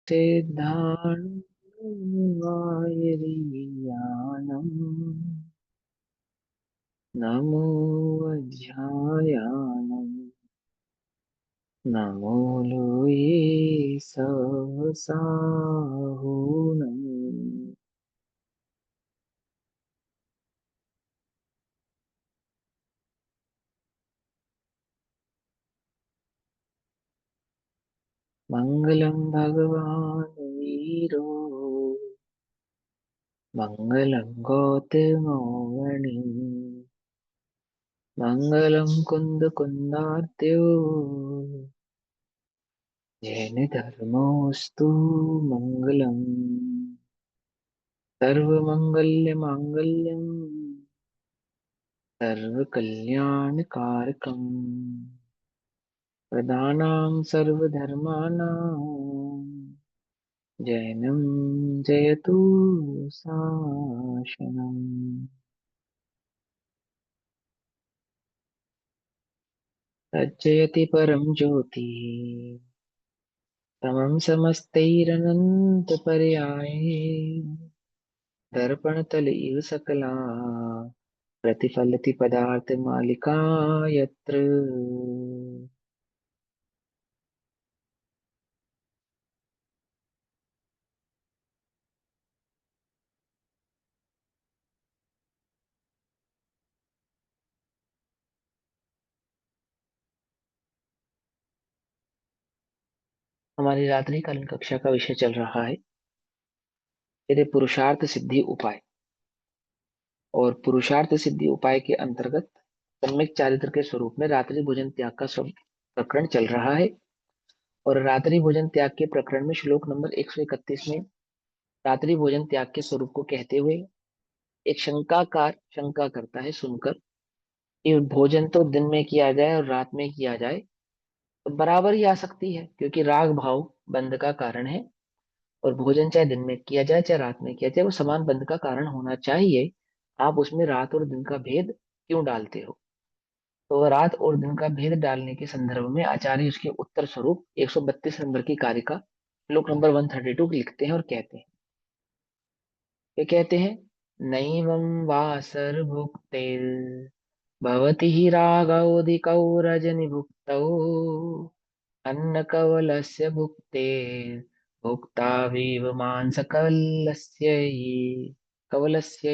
सिद्धाणुवायरीयानम् नमो अध्यायानम् नमो लोये सहसाहुनम्। मङ्गलं भगवान् वीरो मङ्गलं गौतमोऽवणि मङ्गलं कुन्दकुन्दार्त्यो येन धर्मोऽस्तु मङ्गलम्। सर्वमङ्गल्यमाङ्गल्यम् सर्वकल्याणकारकम् प्रदानां सर्वधर्माणां जैनं जयतु शासनम्। तज्जयति परं ज्योतिः समं समस्तैरनन्तपर्याये दर्पणतल इव सकला प्रतिफलति पदार्थमालिका यत्र। हमारी रात्रिकालीन कक्षा का विषय चल रहा है यदि पुरुषार्थ सिद्धि उपाय। और पुरुषार्थ सिद्धि उपाय के अंतर्गत सम्यक चारित्र के स्वरूप में रात्रि भोजन त्याग का सब प्रकरण चल रहा है। और रात्रि भोजन त्याग के प्रकरण में श्लोक नंबर 131 में रात्रि भोजन त्याग के स्वरूप को कहते हुए एक शंकाकार शंका करता है सुनकर कि भोजन तो दिन में किया जाए और रात में किया जाए तो बराबर ही आ सकती है, क्योंकि राग भाव बंध का कारण है। और भोजन चाहे दिन में किया जाए चाहे रात में किया जाए वो समान बंध का कारण होना चाहिए। आप उसमें रात और दिन का भेद क्यों डालते हो? तो वह रात और दिन का भेद डालने के संदर्भ में आचार्य उसके उत्तर स्वरूप 132 नंबर की कारिका श्लोक नंबर 132 लिखते हैं और कहते हैं, ये कहते हैं, नैवं वासर्भुक्तेर् भवति हि रागौदिकौ रजनिभुक्तौ अन्नकवलस्य भुक्तेर् भुक्ताविव मांसकवलस्य कवलस्य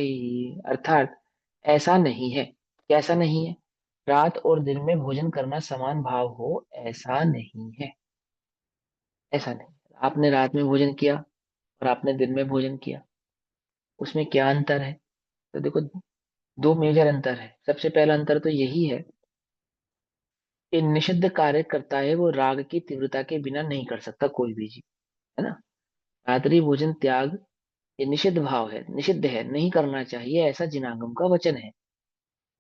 अर्थात ऐसा नहीं है। कैसा नहीं है? रात और दिन में भोजन करना समान भाव हो, ऐसा नहीं है। ऐसा नहीं। आपने रात में भोजन किया और आपने दिन में भोजन किया, उसमें क्या अंतर है? तो देखो, दो मेजर अंतर है। सबसे पहला अंतर तो यही है कि निषिद्ध कार्य करता है वो राग की तीव्रता के बिना नहीं कर सकता कोई भी जीव, है ना। रात्रि भोजन त्याग ये निषिद्ध भाव है, निषिद्ध है, नहीं करना चाहिए, ऐसा जिनागम का वचन है।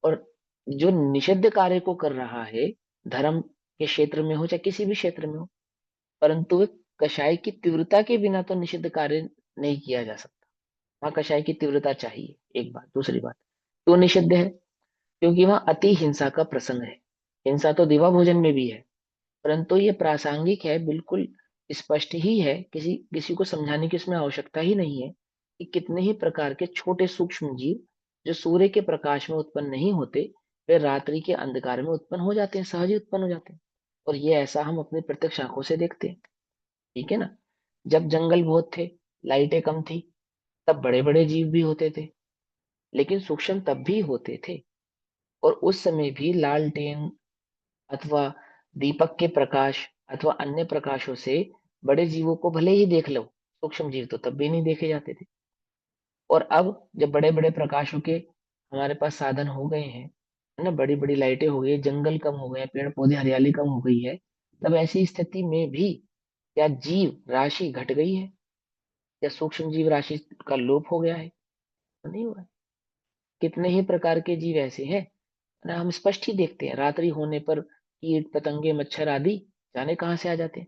और जो निषिद्ध कार्य को कर रहा है, धर्म के क्षेत्र में हो चाहे किसी भी क्षेत्र में हो, परंतु वे कषाय की तीव्रता के बिना तो निषिद्ध कार्य नहीं किया जा सकता। वहां कषाय की तीव्रता चाहिए, एक बात। दूसरी बात, तो निषिद्ध है क्योंकि वहां अति हिंसा का प्रसंग है। हिंसा तो दिवा भोजन में भी है, परंतु ये प्रासंगिक है, बिल्कुल स्पष्ट ही है, किसी किसी को समझाने की इसमें आवश्यकता ही नहीं है कि कितने ही प्रकार के छोटे सूक्ष्म जीव जो सूर्य के प्रकाश में उत्पन्न नहीं होते, वे रात्रि के अंधकार में उत्पन्न हो जाते हैं, सहज ही उत्पन्न हो जाते हैं। और ये ऐसा हम अपनी प्रत्यक्ष आंखों से देखते हैं। ठीक है ना। जब जंगल बहुत थे, लाइटें कम थी, तब बड़े बड़े जीव भी होते थे, लेकिन सूक्ष्म तब भी होते थे। और उस समय भी लालटेन अथवा दीपक के प्रकाश अथवा अन्य प्रकाशों से बड़े जीवों को भले ही देख लो, सूक्ष्म जीव तो तब भी नहीं देखे जाते थे। और अब जब बड़े बड़े प्रकाशों के हमारे पास साधन हो गए हैं, है ना, बड़ी बड़ी लाइटें हो गई, जंगल कम हो गए, पेड़ पौधे हरियाली कम हो गई है, तब ऐसी स्थिति में भी क्या जीव राशि घट गई है? या सूक्ष्म जीव राशि का लोप हो गया है? तो नहीं हुआ है। कितने ही प्रकार के जीव ऐसे हैं ना, हम स्पष्ट ही देखते हैं, रात्रि होने पर कीट पतंगे मच्छर आदि जाने कहाँ से आ जाते हैं,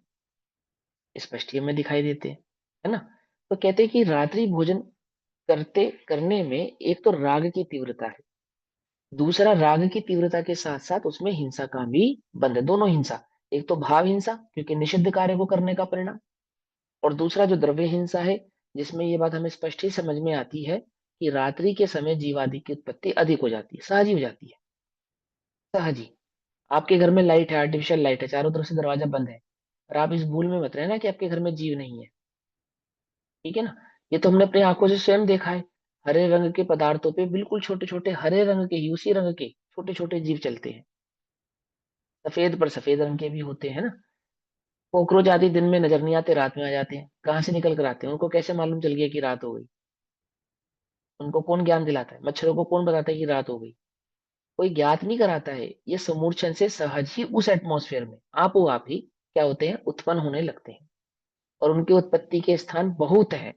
स्पष्ट ही हमें दिखाई देते हैं, है ना। तो कहते हैं कि रात्रि भोजन करते करने में एक तो राग की तीव्रता है, दूसरा राग की तीव्रता के साथ साथ उसमें हिंसा का भी बंध है, दोनों हिंसा। एक तो भाव हिंसा क्योंकि निषिद्ध कार्य को करने का परिणाम, और दूसरा जो द्रव्य हिंसा है, जिसमें ये बात हमें स्पष्ट ही समझ में आती है कि रात्रि के समय जीवादि की उत्पत्ति अधिक हो जाती है, सहज ही हो जाती है, सहज ही। आपके घर में लाइट है, आर्टिफिशियल लाइट है, चारों तरफ से दरवाजा बंद है, और आप इस भूल में मत रहना कि आपके घर में जीव नहीं है। ठीक है ना? ये तो हमने अपनी आंखों से स्वयं देखा है। हरे रंग के पदार्थों पे बिल्कुल छोटे छोटे हरे रंग के ही, उसी रंग के छोटे छोटे जीव चलते हैं। सफेद पर सफेद रंग के भी होते हैं ना। कॉकरोच आदि दिन में नजर नहीं आते, रात में आ जाते हैं। कहाँ से निकल कर आते हैं? उनको कैसे मालूम चल गया कि रात हो गई? उनको कौन ज्ञान दिलाता है? मच्छरों को कौन बताता है कि रात हो गई? कोई ज्ञात नहीं कराता है। ये समूर्छन से सहज ही उस एटमॉस्फेयर में आप वो आप ही क्या होते हैं, उत्पन्न होने लगते हैं। और उनकी उत्पत्ति के स्थान बहुत है।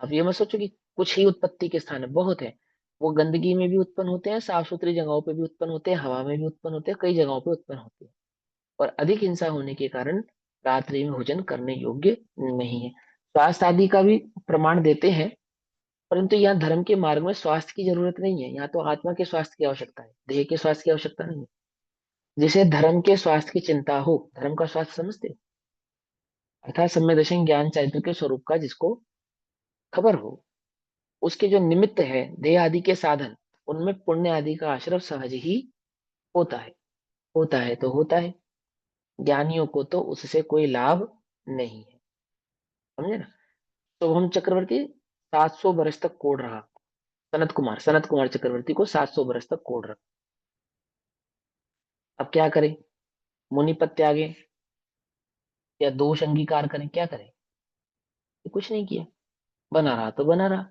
अब ये मत सोचो कि कुछ ही उत्पत्ति के स्थान है, बहुत है। वो गंदगी में भी उत्पन्न होते हैं, साफ सुथरी जगहों पे भी उत्पन्न होते हैं, हवा में भी उत्पन्न होते हैं, कई जगहों पे उत्पन्न होते हैं। और अधिक हिंसा होने के कारण रात्रि में भोजन करने योग्य नहीं है। स्वास्थ्य आदि का भी प्रमाण देते हैं, परंतु यहाँ धर्म के मार्ग में स्वास्थ्य की जरूरत नहीं है। यहाँ तो आत्मा के स्वास्थ्य की आवश्यकता है, देह के स्वास्थ्य की आवश्यकता नहीं है। जिसे धर्म के स्वास्थ्य की चिंता हो, धर्म का स्वास्थ्य समझते हो? अर्थात सम्यक दर्शन ज्ञान चरित्र के स्वरूप का जिसको खबर हो, उसके जो निमित्त है देह आदि के साधन, उनमें पुण्य आदि का आश्रय सहज ही होता है। होता है तो होता है। ज्ञानियों को तो उससे कोई लाभ नहीं है। समझे ना? तो हम चक्रवर्ती 700 बरस तक कोड़ रहा। सनत कुमार चक्रवर्ती को 700 बरस तक कोड़ रहा। अब क्या करें? मुनिपत त्यागे या दोष अंगीकार करें? क्या करें? ये कुछ नहीं किया। बना रहा तो बना रहा।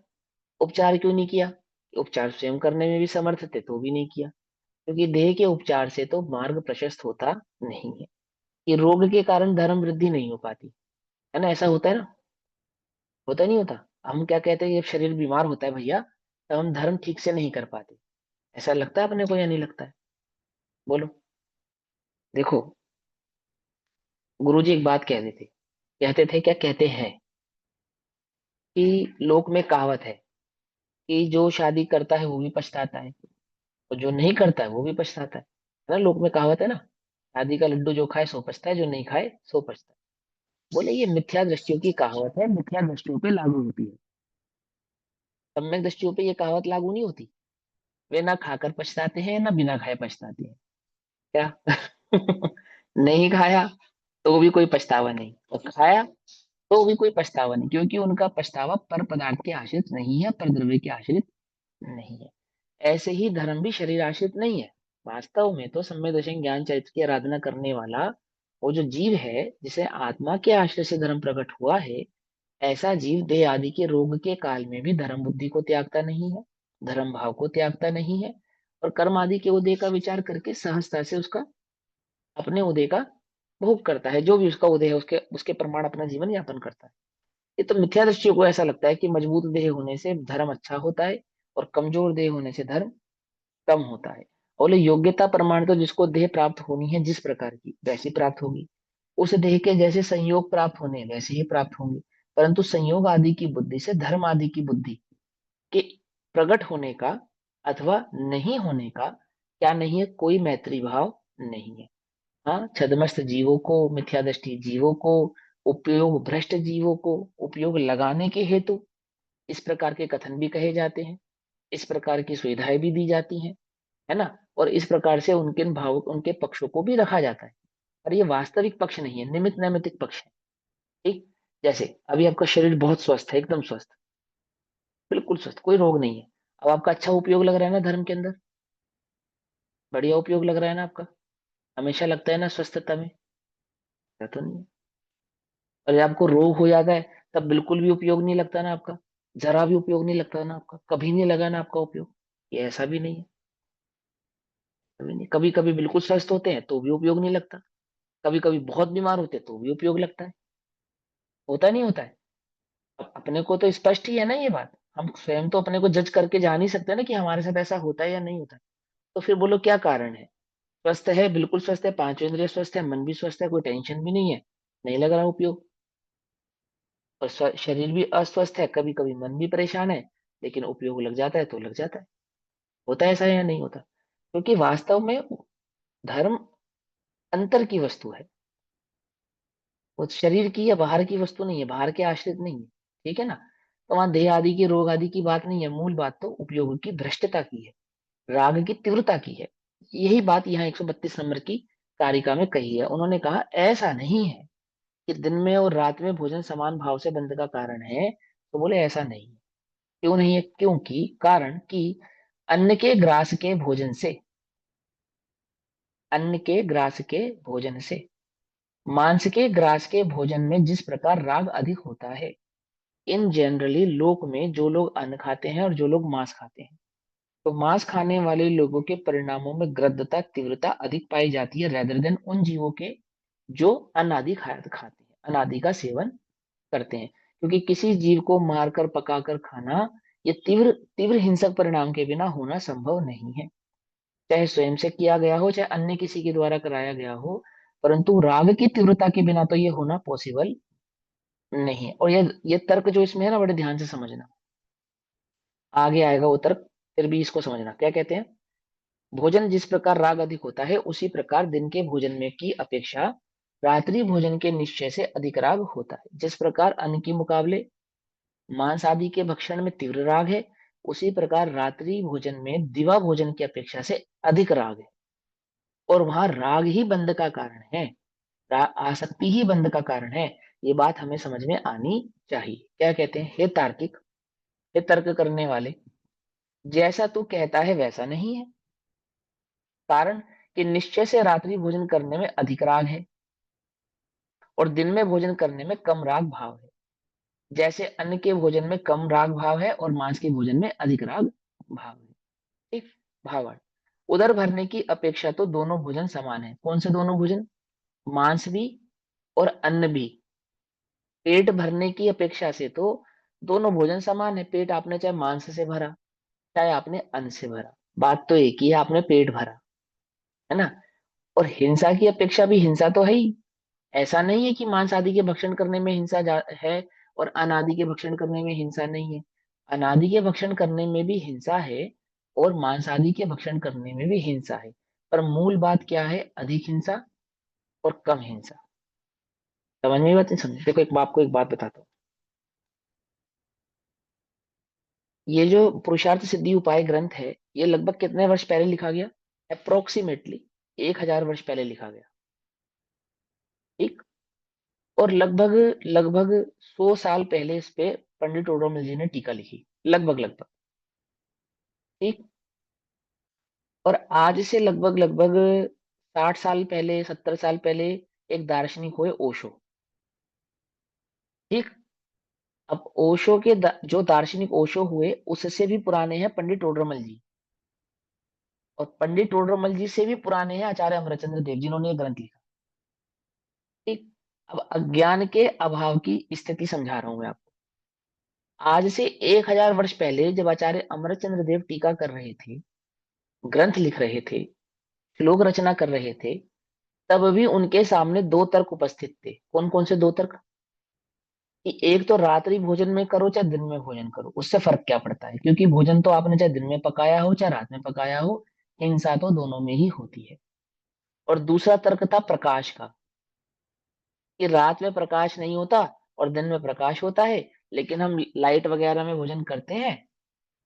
उपचार क्यों नहीं किया? उपचार स्वयं करने में भी समर्थ थे तो भी नहीं किया। क्योंकि देह के उपचार से तो मार्ग प्रशस्त होता नहीं है। कि रोग के कारण धर्म वृद्धि नहीं हो पाती, है ना? ऐसा होता है ना? होता नहीं होता? हम क्या कहते हैं, जब शरीर बीमार होता है भैया, तब हम धर्म ठीक से नहीं कर पाते। ऐसा लगता है अपने को या नहीं लगता है? बोलो। देखो, गुरुजी एक बात कहते थे, कहते थे क्या कहते हैं, कि लोक में कहावत है कि जो शादी करता है वो भी पछताता है, और जो नहीं करता है वो भी पछताता है ना? लोक में कहावत है ना, शादी का लड्डू जो खाए सो पछता है, जो नहीं खाए सो पछता है। बोले ये मिथ्या दृष्टियों की कहावत है, मिथ्या दृष्टियों पे लागू होती है। सम्यक दृष्टियों पे ये कहावत लागू नहीं होती। वे ना खाकर पछताते हैं, ना बिना खाए पछताते हैं। क्या? नहीं खाया तो भी कोई पछतावा नहीं, और खाया तो भी कोई पछतावा नहीं, क्योंकि उनका पछतावा पर पदार्थ के आश्रित नहीं है, पर द्रव्य के आश्रित नहीं है। ऐसे ही धर्म भी शरीर आश्रित नहीं है। वास्तव में तो सम्यक दर्शन ज्ञान चरित्र की आराधना करने वाला वो जो जीव है, जिसे आत्मा के आश्रय से धर्म प्रकट हुआ है, ऐसा जीव देह आदि के रोग के काल में भी धर्म बुद्धि को त्यागता नहीं है, धर्म भाव को त्यागता नहीं है, और कर्म आदि के उदय का विचार करके सहजता से उसका अपने उदय का भोग करता है। जो भी उसका उदय है उसके उसके प्रमाण अपना जीवन यापन करता है। ये तो मिथ्या दृष्टियों को ऐसा लगता है कि मजबूत देह होने से धर्म अच्छा होता है, और कमजोर देह होने से धर्म कम होता है। बोले योग्यता प्रमाण तो जिसको देह प्राप्त होनी है जिस प्रकार की, वैसी प्राप्त होगी। उस देह के जैसे संयोग प्राप्त होने हैं, वैसे ही प्राप्त होंगे। परंतु संयोग आदि की बुद्धि से धर्म आदि की बुद्धि के प्रकट होने का अथवा नहीं होने का क्या नहीं है, कोई मैत्री भाव नहीं है। हाँ, छदमस्त जीवों को, मिथ्या दृष्टि जीवों को, उपयोग भ्रष्ट जीवों को उपयोग लगाने के हेतु इस प्रकार के कथन भी कहे जाते हैं, इस प्रकार की सुविधाएं भी दी जाती हैं, है ना? और इस प्रकार से उनके भाव, उनके पक्षों को भी रखा जाता है। पर ये वास्तविक पक्ष नहीं है, निमित्त नैमित्तिक पक्ष है। ठीक? जैसे अभी आपका शरीर बहुत स्वस्थ है, एकदम स्वस्थ, बिल्कुल स्वस्थ, कोई रोग नहीं है। अब आपका अच्छा उपयोग लग रहा है ना धर्म के अंदर? बढ़िया उपयोग लग रहा है ना आपका? हमेशा लगता है ना स्वस्थता में? ऐसा तो नहीं है। और जब आपको रोग हो जाता है, तब बिल्कुल भी उपयोग नहीं लगता ना आपका? जरा भी उपयोग नहीं लगता ना आपका? कभी नहीं लगा ना आपका उपयोग? ये ऐसा भी नहीं है। कभी नहीं, कभी कभी बिल्कुल स्वस्थ होते हैं तो भी उपयोग नहीं लगता, कभी कभी बहुत बीमार होते हैं तो भी उपयोग लगता है। होता नहीं होता है? अब अपने को तो स्पष्ट ही है ना ये बात। हम स्वयं तो अपने को जज करके जान ही सकते हैं ना कि हमारे साथ ऐसा होता है या नहीं होता है। तो फिर बोलो क्या कारण है? स्वस्थ है, बिल्कुल स्वस्थ है, पांचों इंद्रिय स्वस्थ है, मन भी स्वस्थ है, कोई टेंशन भी नहीं है, नहीं लग रहा उपयोग। और शरीर भी अस्वस्थ है, कभी कभी मन भी परेशान है, लेकिन उपयोग लग जाता है तो लग जाता है। होता है ऐसा या नहीं होता? क्योंकि वास्तव में धर्म अंतर की वस्तु है। वो शरीर की या बाहर की वस्तु नहीं है, बाहर के आश्रित नहीं है। ठीक है ना। तो वहां देह आदि के रोग आदि की बात नहीं है, मूल बात तो उपयोग की भ्रष्टता की है, राग की तीव्रता की है। यही बात यहाँ 132 नंबर की कारिका में कही है। उन्होंने कहा ऐसा नहीं है कि दिन में और रात में भोजन समान भाव से बंध का कारण है, तो बोले ऐसा नहीं है। क्यों नहीं है? क्योंकि कारण कि अन्न के ग्रास के भोजन से, अन्न के ग्रास के भोजन से मांस के ग्रास के भोजन में जिस प्रकार राग अधिक होता है, इन जनरली लोक में जो लोग अन्न खाते हैं और जो लोग मांस खाते हैं, तो मांस खाने वाले लोगों के परिणामों में ग्रद्धता तीव्रता अधिक पाई जाती है रेदर देन उन जीवों के जो अनादि खाते हैं, अनादि का सेवन करते हैं। क्योंकि किसी जीव को मारकर पकाकर खाना ये तीव्र तीव्र हिंसक परिणाम के बिना होना संभव नहीं है, चाहे स्वयं से किया गया हो चाहे अन्य किसी के द्वारा कराया गया हो। परंतु राग की तीव्रता के बिना तो ये होना पॉसिबल नहीं है। और ये तर्क जो इसमें है ना, बड़े ध्यान से समझना, आगे आएगा वो तर्क, फिर भी इसको समझना क्या कहते हैं। भोजन जिस प्रकार राग अधिक होता है, उसी प्रकार दिन के भोजन में की अपेक्षा रात्रि भोजन के निश्चय से अधिक राग होता है। जिस प्रकार अन्न के मुकाबले मांस आदि के भक्षण में तीव्र राग है, उसी प्रकार रात्रि भोजन में दिवा भोजन की अपेक्षा से अधिक राग है। और वहां राग ही बंध का कारण है, आसक्ति ही बंध का कारण है। ये बात हमें समझ में आनी चाहिए। क्या कहते हैं, हे तार्किक, हे तर्क करने वाले, जैसा तू कहता है वैसा नहीं है। कारण कि निश्चय से रात्रि भोजन करने में अधिक राग है और दिन में भोजन करने में कम राग भाव है। जैसे अन्न के भोजन में कम राग भाव है और मांस के भोजन में अधिक राग भाव है। ठीक। भावार्थ, उदर भरने की अपेक्षा तो दोनों भोजन समान है। कौन से दोनों भोजन? मांस भी और अन्न भी। पेट भरने की अपेक्षा से तो दोनों भोजन समान है। पेट आपने चाहे मांस से भरा चाहे आपने अन्न से भरा, बात तो एक ही है, आपने पेट भरा, है ना। और हिंसा की अपेक्षा भी हिंसा तो है ही। ऐसा नहीं है कि मांस आदि के भक्षण करने में है और अनादि के भक्षण करने में हिंसा नहीं है। अनादि के भक्षण करने में भी हिंसा है और मांस आदि के भक्षण करने में भी हिंसा है। पर मूल बात क्या है? अधिक हिंसा और कम हिंसा। समझ में बात नहीं? समझ, देखो एक आपको एक बात बताता हूँ। ये जो पुरुषार्थ सिद्धि उपाय ग्रंथ है, ये लगभग कितने वर्ष पहले लिखा गया? अप्रोक्सीमेटली 1000 वर्ष पहले लिखा गया। ठीक। और लगभग लगभग 100 साल पहले इस पे पंडित ओडोमल जी ने टीका लिखी, लगभग लगभग। ठीक। और आज से लगभग लगभग 60 साल पहले, 70 साल पहले एक दार्शनिक हुए ओशो। ठीक। अब ओशो के जो दार्शनिक ओशो हुए उससे भी पुराने हैं पंडित टोडरमल जी। और पंडित टोडरमल जी से भी पुराने हैं आचार्य अमरचंद्र देव जिन्होंने ये ग्रंथ लिखा। ठीक। अब अज्ञान के अभाव की स्थिति समझा रहा हूं मैं आपको। आज से 1000 वर्ष पहले जब आचार्य अमरचंद्र देव टीका कर रहे थे, ग्रंथ लिख रहे थे, श्लोक रचना कर रहे थे, तब भी उनके सामने दो तर्क उपस्थित थे। कौन कौन से दो तर्क? कि एक तो रात्रि भोजन में करो चाहे दिन में भोजन करो, उससे फर्क क्या पड़ता है, क्योंकि भोजन तो आपने चाहे दिन में पकाया हो चाहे रात में पकाया हो, हिंसा तो दोनों में ही होती है। और दूसरा तर्क था प्रकाश का, कि रात में प्रकाश नहीं होता और दिन में प्रकाश होता है, लेकिन हम लाइट वगैरह में भोजन करते हैं,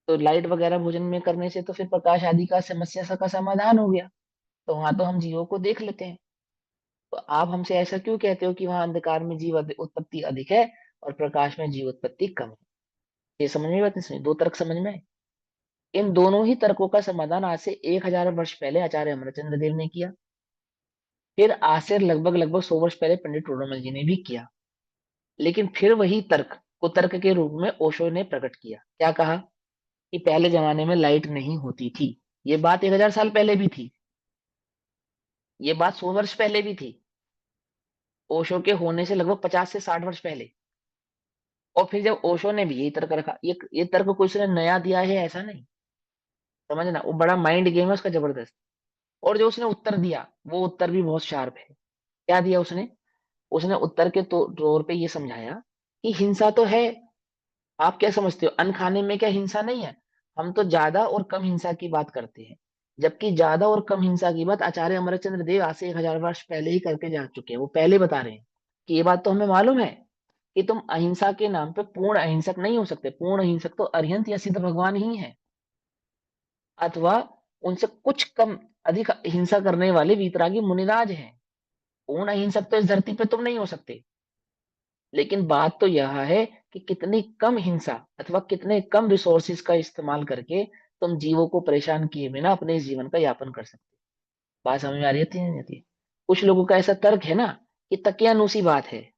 तो लाइट वगैरह भोजन में करने से तो फिर प्रकाश आदि का समस्या का समाधान हो गया। तो वहां तो हम जीवों को देख लेते हैं। तो आप हमसे ऐसा क्यों कहते हो कि वहां अंधकार में जीव उत्पत्ति अधिक है और प्रकाश में जीव उत्पत्ति कम है? ये समझ में बात नहीं? समझ, दो तर्क समझ में आए? इन दोनों ही तर्कों का समाधान आज से 1000 वर्ष पहले आचार्य अमरचंद्र देव ने किया। फिर आज से लगभग लगभग 100 वर्ष पहले पंडित टोडरमल जी ने भी किया। लेकिन फिर वही तर्क को तर्क के रूप में ओशो ने प्रकट किया। क्या कहा? कि पहले जमाने में लाइट नहीं होती थी। ये बात 1000 साल पहले भी थी, ये बात 100 वर्ष पहले भी थी, ओशो के होने से लगभग 50 से 60 वर्ष पहले। और फिर जब ओशो ने भी यही तर्क रखा, ये तर्क कोई उसने नया दिया है ऐसा नहीं, समझना। वो बड़ा माइंड गेम है उसका जबरदस्त। और जो उसने उत्तर दिया वो उत्तर भी बहुत शार्प है। क्या दिया उसने? उसने उत्तर के तौर पे ये समझाया कि हिंसा तो है। आप क्या समझते हो, अन्न खाने में क्या हिंसा नहीं है? हम तो ज्यादा और कम हिंसा की बात करते हैं, जबकि ज्यादा और कम हिंसा की बात आचार्य अमरचंद्र देव आज से 1000 वर्ष पहले ही करके जा चुके हैं। वो पहले बता रहे हैं कि ये बात तो हमें मालूम है कि तुम अहिंसा के नाम पे पूर्ण अहिंसक नहीं हो सकते। पूर्ण अहिंसक तो अरिहंत या सिद्ध भगवान ही है, अथवा उनसे कुछ कम अधिक हिंसा करने वाले वीतरागी मुनिराज हैं। पूर्ण अहिंसक तो इस धरती पे तुम नहीं हो सकते। लेकिन बात तो यह है कि कितनी कम हिंसा अथवा कितने कम रिसोर्सेज का इस्तेमाल करके तुम जीवों को परेशान किए बिना अपने इस जीवन का यापन कर सकते। बात समझ में आ रही है नहीं आती? कुछ लोगों का ऐसा तर्क है ना कि तकियानूसी बात है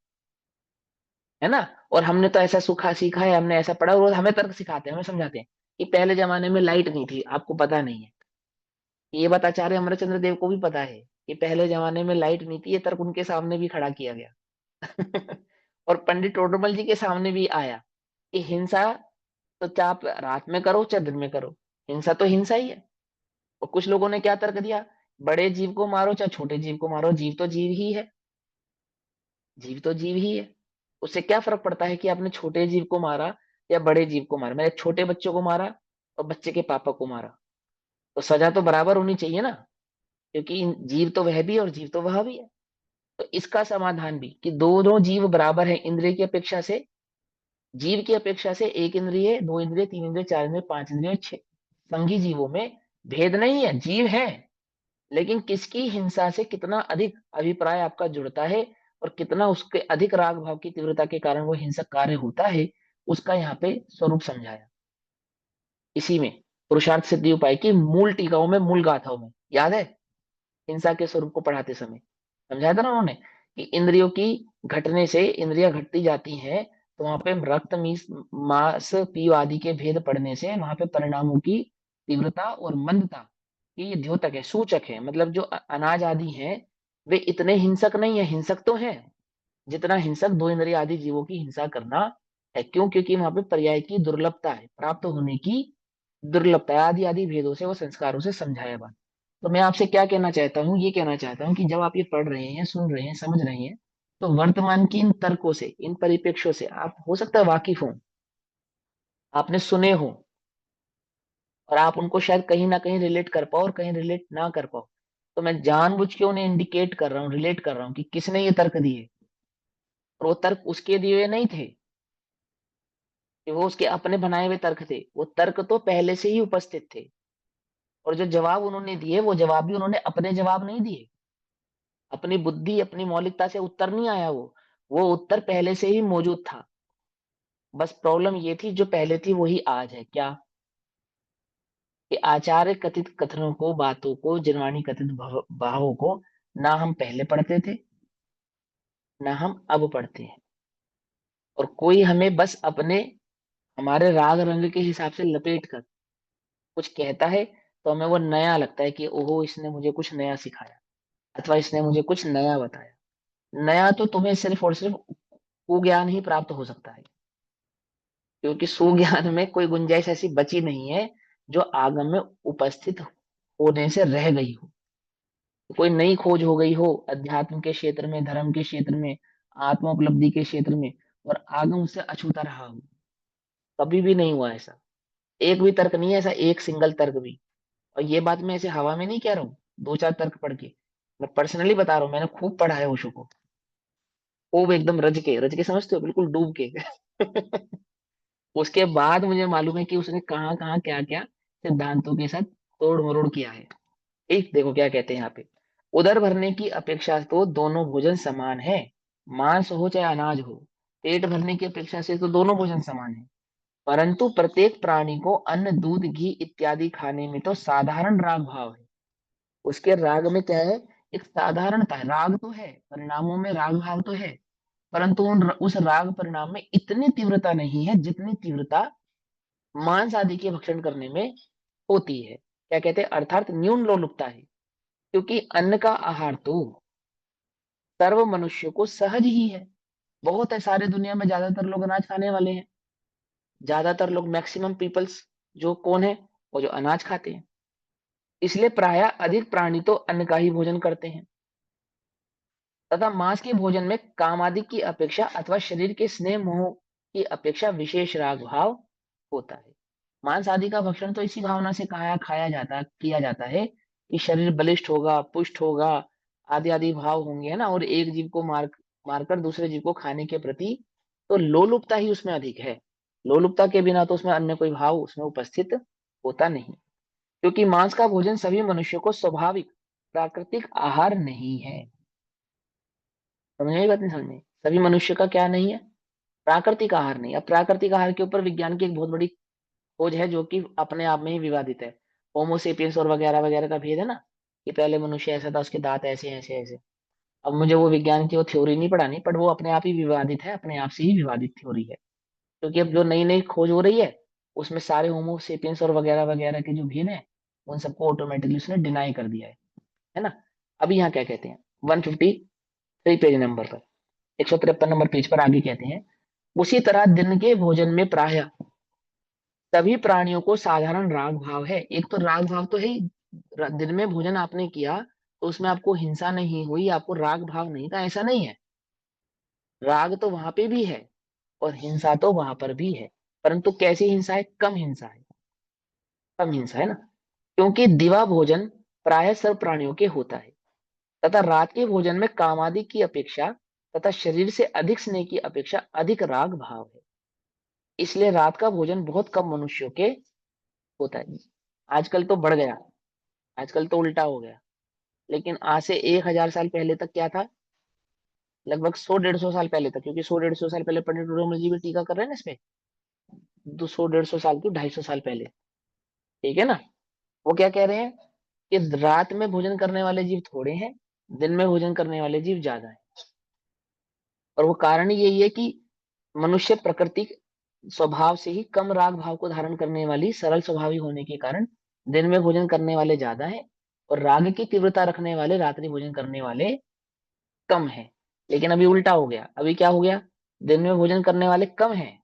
ना। और हमने तो ऐसा सुखा सीखा है, हमने ऐसा पढ़ा, और हमें तर्क सिखाते हैं, हमें समझाते हैं कि पहले जमाने में लाइट नहीं थी, आपको पता नहीं है। ये बात आचार्य अमरचंद्र देव को भी पता है कि पहले जमाने में लाइट नहीं थी। ये तर्क उनके सामने भी खड़ा किया गया। और पंडित टोडरमल जी के सामने भी आया कि हिंसा तो चाहे आप रात में करो चाहे दिन में करो, हिंसा तो हिंसा ही है। और कुछ लोगों ने क्या तर्क दिया, बड़े जीव को मारो चाहे छोटे जीव को मारो, जीव तो जीव ही है। जीव तो जीव ही है। उससे क्या फर्क पड़ता है कि आपने छोटे जीव को मारा या बड़े जीव को मारा। मैंने छोटे बच्चों को मारा और बच्चे के पापा को मारा, तो सजा तो बराबर होनी चाहिए ना, क्योंकि जीव तो वह भी है और जीव तो वह भी है। तो इसका समाधान भी कि दोनों जीव बराबर है इंद्रिय की अपेक्षा से। जीव की अपेक्षा से एक इंद्रिय, दो इंद्रिय, तीन इंद्रिय, चार इंद्रिय, पांच इंद्रिय, छह संघी जीवों में भेद नहीं है, जीव है। लेकिन किसकी हिंसा से कितना अधिक अभिप्राय आपका जुड़ता है और कितना उसके अधिक राग भाव की तीव्रता के कारण वो हिंसक कार्य होता है, उसका यहाँ पे स्वरूप समझाया। इसी में पुरुषार्थ सिद्धि उपाय की मूल टीकाओं में, मूल गाथाओं में याद है, हिंसा के स्वरूप को पढ़ाते समय समझाया था ना उन्होंने कि इंद्रियों की घटने से इंद्रियां घटती जाती हैं, तो वहां पे रक्त मीस मांस पीव आदि के भेद पड़ने से वहां पे परिणामों की तीव्रता और मंदता ये द्योतक है, सूचक है। मतलब जो अनाज आदि हैं वे इतने हिंसक नहीं है, हिंसक तो है जितना हिंसक दो इंद्रिय आदि जीवों की हिंसा करना है। क्यों? क्योंकि वहां पे पर्याय की दुर्लभता है, प्राप्त होने की दुर्लभता है। आदि आदि भेदों से वो संस्कारों से समझाया बात। तो मैं आपसे क्या कहना चाहता हूँ, ये कहना चाहता हूँ कि जब आप ये पढ़ रहे हैं, सुन रहे हैं, समझ रहे हैं, तो वर्तमान की इन तर्कों से, इन परिप्रेक्ष्यों से आप हो सकता है वाकिफ हो, आपने सुने हो, और आप उनको शायद कहीं ना कहीं रिलेट कर पाओ और कहीं रिलेट ना कर पाओ। तो मैं जानबूझ के उन्हें इंडिकेट कर रहा हूँ, रिलेट कर रहा हूँ कि किसने ये तर्क दिए। और वो तर्क उसके दिए हुए नहीं थे कि वो उसके अपने बनाए हुए तर्क थे, वो तर्क तो पहले से ही उपस्थित थे। और जो जवाब उन्होंने दिए वो जवाब भी उन्होंने अपने जवाब नहीं दिए, अपनी बुद्धि अपनी मौलिकता से उत्तर नहीं आया। वो उत्तर पहले से ही मौजूद था। बस प्रॉब्लम ये थी, जो पहले थी वही आज है। क्या? कि आचार्य कथित कथनों को, बातों को, जिनवाणी कथित भावों को ना हम पहले पढ़ते थे ना हम अब पढ़ते हैं। और कोई हमें बस अपने हमारे राग रंग के हिसाब से लपेट कर कुछ कहता है, तो हमें वो नया लगता है कि ओहो इसने मुझे कुछ नया सिखाया अथवा इसने मुझे कुछ नया बताया। नया तो तुम्हें सिर्फ और सिर्फ कुज्ञान ही प्राप्त हो सकता है, क्योंकि सुज्ञान में कोई गुंजाइश ऐसी बची नहीं है जो आगम में उपस्थित होने से रह गई हो। कोई नई खोज हो गई हो अध्यात्म के क्षेत्र में, धर्म के क्षेत्र में, आत्मा उपलब्धि के क्षेत्र में, और आगम उससे अछूता रहा हो। कभी भी नहीं हुआ ऐसा। एक भी तर्क नहीं है ऐसा, एक सिंगल तर्क भी। और ये बात मैं ऐसे हवा में नहीं कह रहा हूँ, दो चार तर्क पढ़ के, मैं पर्सनली बता रहा हूँ। मैंने खूब पढ़ा है ओशो को, खूब एकदम रज के समझते हो, बिल्कुल डूब के। उसके बाद मुझे मालूम है कि उसने कहाँ कहाँ क्या क्या सिद्धांतों के साथ तोड़ मरोड़ किया है। एक देखो क्या कहते हैं यहाँ पे, उदर भरने की अपेक्षा तो दोनों भोजन समान है। मांस हो चाहे अनाज हो, पेट भरने की अपेक्षा से तो दोनों भोजन समान है। परंतु प्रत्येक प्राणी को अन्न दूध घी इत्यादि खाने में तो साधारण राग भाव है। उसके राग में क्या है, एक साधारणता है। राग तो है, परिणामों में राग भाव तो है, परंतु उस राग परिणाम में इतनी तीव्रता नहीं है जितनी तीव्रता मांस आदि के भक्षण करने में होती है। क्या कहते हैं, अर्थात न्यून लोलुपता है। क्योंकि अन्न का आहार तो सर्व मनुष्य को सहज ही है। बहुत है, सारे दुनिया में ज्यादातर लोग अनाज खाने वाले हैं। ज्यादातर लोग, मैक्सिमम पीपल्स जो कौन है, वो जो अनाज खाते हैं। इसलिए प्रायः अधिक प्राणी तो अन्न का ही भोजन करते हैं। तथा मांस के भोजन में कामादि की अपेक्षा अथवा शरीर के स्नेह मोह की अपेक्षा विशेष राग भाव होता है। मांस आदि का भक्षण तो इसी भावना से खाया जाता, किया जाता है कि शरीर बलिष्ठ होगा, पुष्ट होगा, आदि आदि भाव होंगे, है ना। और एक जीव को मार मारकर दूसरे जीव को खाने के प्रति, तो लोलुपता ही उसमें अधिक है। लोलुपता के बिना तो उसमें अन्य कोई भाव उसमें उपस्थित होता नहीं, क्योंकि मांस का भोजन सभी मनुष्यों को स्वाभाविक प्राकृतिक आहार नहीं है। समझ में बात नहीं? समझ में? सभी मनुष्य का क्या नहीं है? प्राकृतिक आहार नहीं। अब प्राकृतिक आहार के ऊपर विज्ञान की एक बहुत बड़ी खोज है, जो कि अपने आप में ही विवादित है। होमोसेपियंस और वगैरह वगैरह का भेद है ना, कि पहले मनुष्य ऐसा था, उसके दांत ऐसे ऐसे ऐसे। अब मुझे वो विज्ञान की वो थ्योरी नहीं पढ़ानी, पर वो अपने आप ही विवादित है, अपने आप से ही विवादित थ्योरी है। क्योंकि अब जो नई नई खोज हो रही है, उसमें सारे होमोसेपियंस और वगैरह वगैरह के जो भेद है, उन सबको ऑटोमेटिकली उसने डिनाई कर दिया है ना। अभी यहाँ क्या कहते हैं, 153 पेज नंबर पर, 153 नंबर पेज पर आगे कहते हैं, उसी तरह दिन के भोजन में प्राय सभी प्राणियों को साधारण राग भाव है। एक तो राग भाव तो है ही, दिन में भोजन आपने किया तो उसमें आपको हिंसा नहीं हुई, आपको राग भाव नहीं था, ऐसा नहीं है। राग तो वहां पे भी है और हिंसा तो वहां पर भी है, परंतु कैसी हिंसा है? कम हिंसा है, कम हिंसा है ना। क्योंकि दिवा भोजन प्राय सर्व प्राणियों के होता है, तथा रात के भोजन में कामादि की अपेक्षा तथा शरीर से अधिक स्नेह की अपेक्षा अधिक राग भाव है। इसलिए रात का भोजन बहुत कम मनुष्यों के होता है। आजकल तो बढ़ गया, आजकल तो उल्टा हो गया। लेकिन आज से 1000 साल पहले तक क्या था? लगभग 100-150 साल पहले तक, क्योंकि 100-150 साल पहले पंडित उड़ोमल जी भी टीका कर रहे हैं ना इसमें, 200-150 साल की 250 साल पहले। ठीक है ना। वो क्या कह रहे हैं कि रात में भोजन करने वाले जीव थोड़े हैं, दिन में भोजन करने वाले जीव ज्यादा हैं। और वो कारण यही है कि मनुष्य प्रकृति स्वभाव से ही कम राग भाव को धारण करने वाली सरल स्वभावी होने के कारण दिन में भोजन करने वाले ज्यादा है, और राग की तीव्रता रखने वाले रात्रि भोजन करने वाले कम है। लेकिन अभी उल्टा हो गया, अभी क्या हो गया? दिन में भोजन करने वाले कम है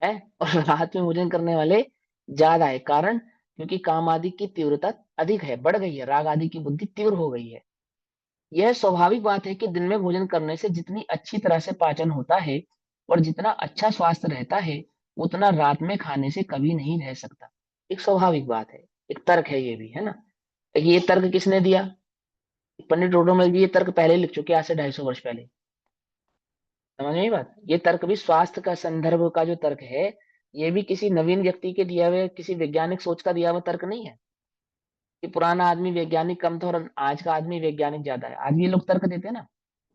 और रात में भोजन करने वाले ज्यादा है। कारण, क्योंकि काम आदि की तीव्रता अधिक है, बढ़ गई है, राग आदि की बुद्धि तीव्र हो गई है। यह स्वाभाविक बात है कि दिन में भोजन करने से जितनी अच्छी तरह से पाचन होता है और जितना अच्छा स्वास्थ्य रहता है, उतना रात में खाने से कभी नहीं रह सकता। एक स्वाभाविक बात है, एक तर्क है ये भी, है ना। ये तर्क किसने दिया? पंडित रोडोमल जी ये तर्क पहले लिख चुके हैं, आज से 250 वर्ष पहले। समझ में आई बात? ये तर्क भी स्वास्थ्य का संदर्भ का जो तर्क है, ये भी किसी नवीन व्यक्ति के दिया हुए किसी वैज्ञानिक सोच का दिया हुआ तर्क नहीं है, कि पुराना आदमी वैज्ञानिक कम था और आज का आदमी वैज्ञानिक ज्यादा है। आज ये लोग तर्क देते हैं ना,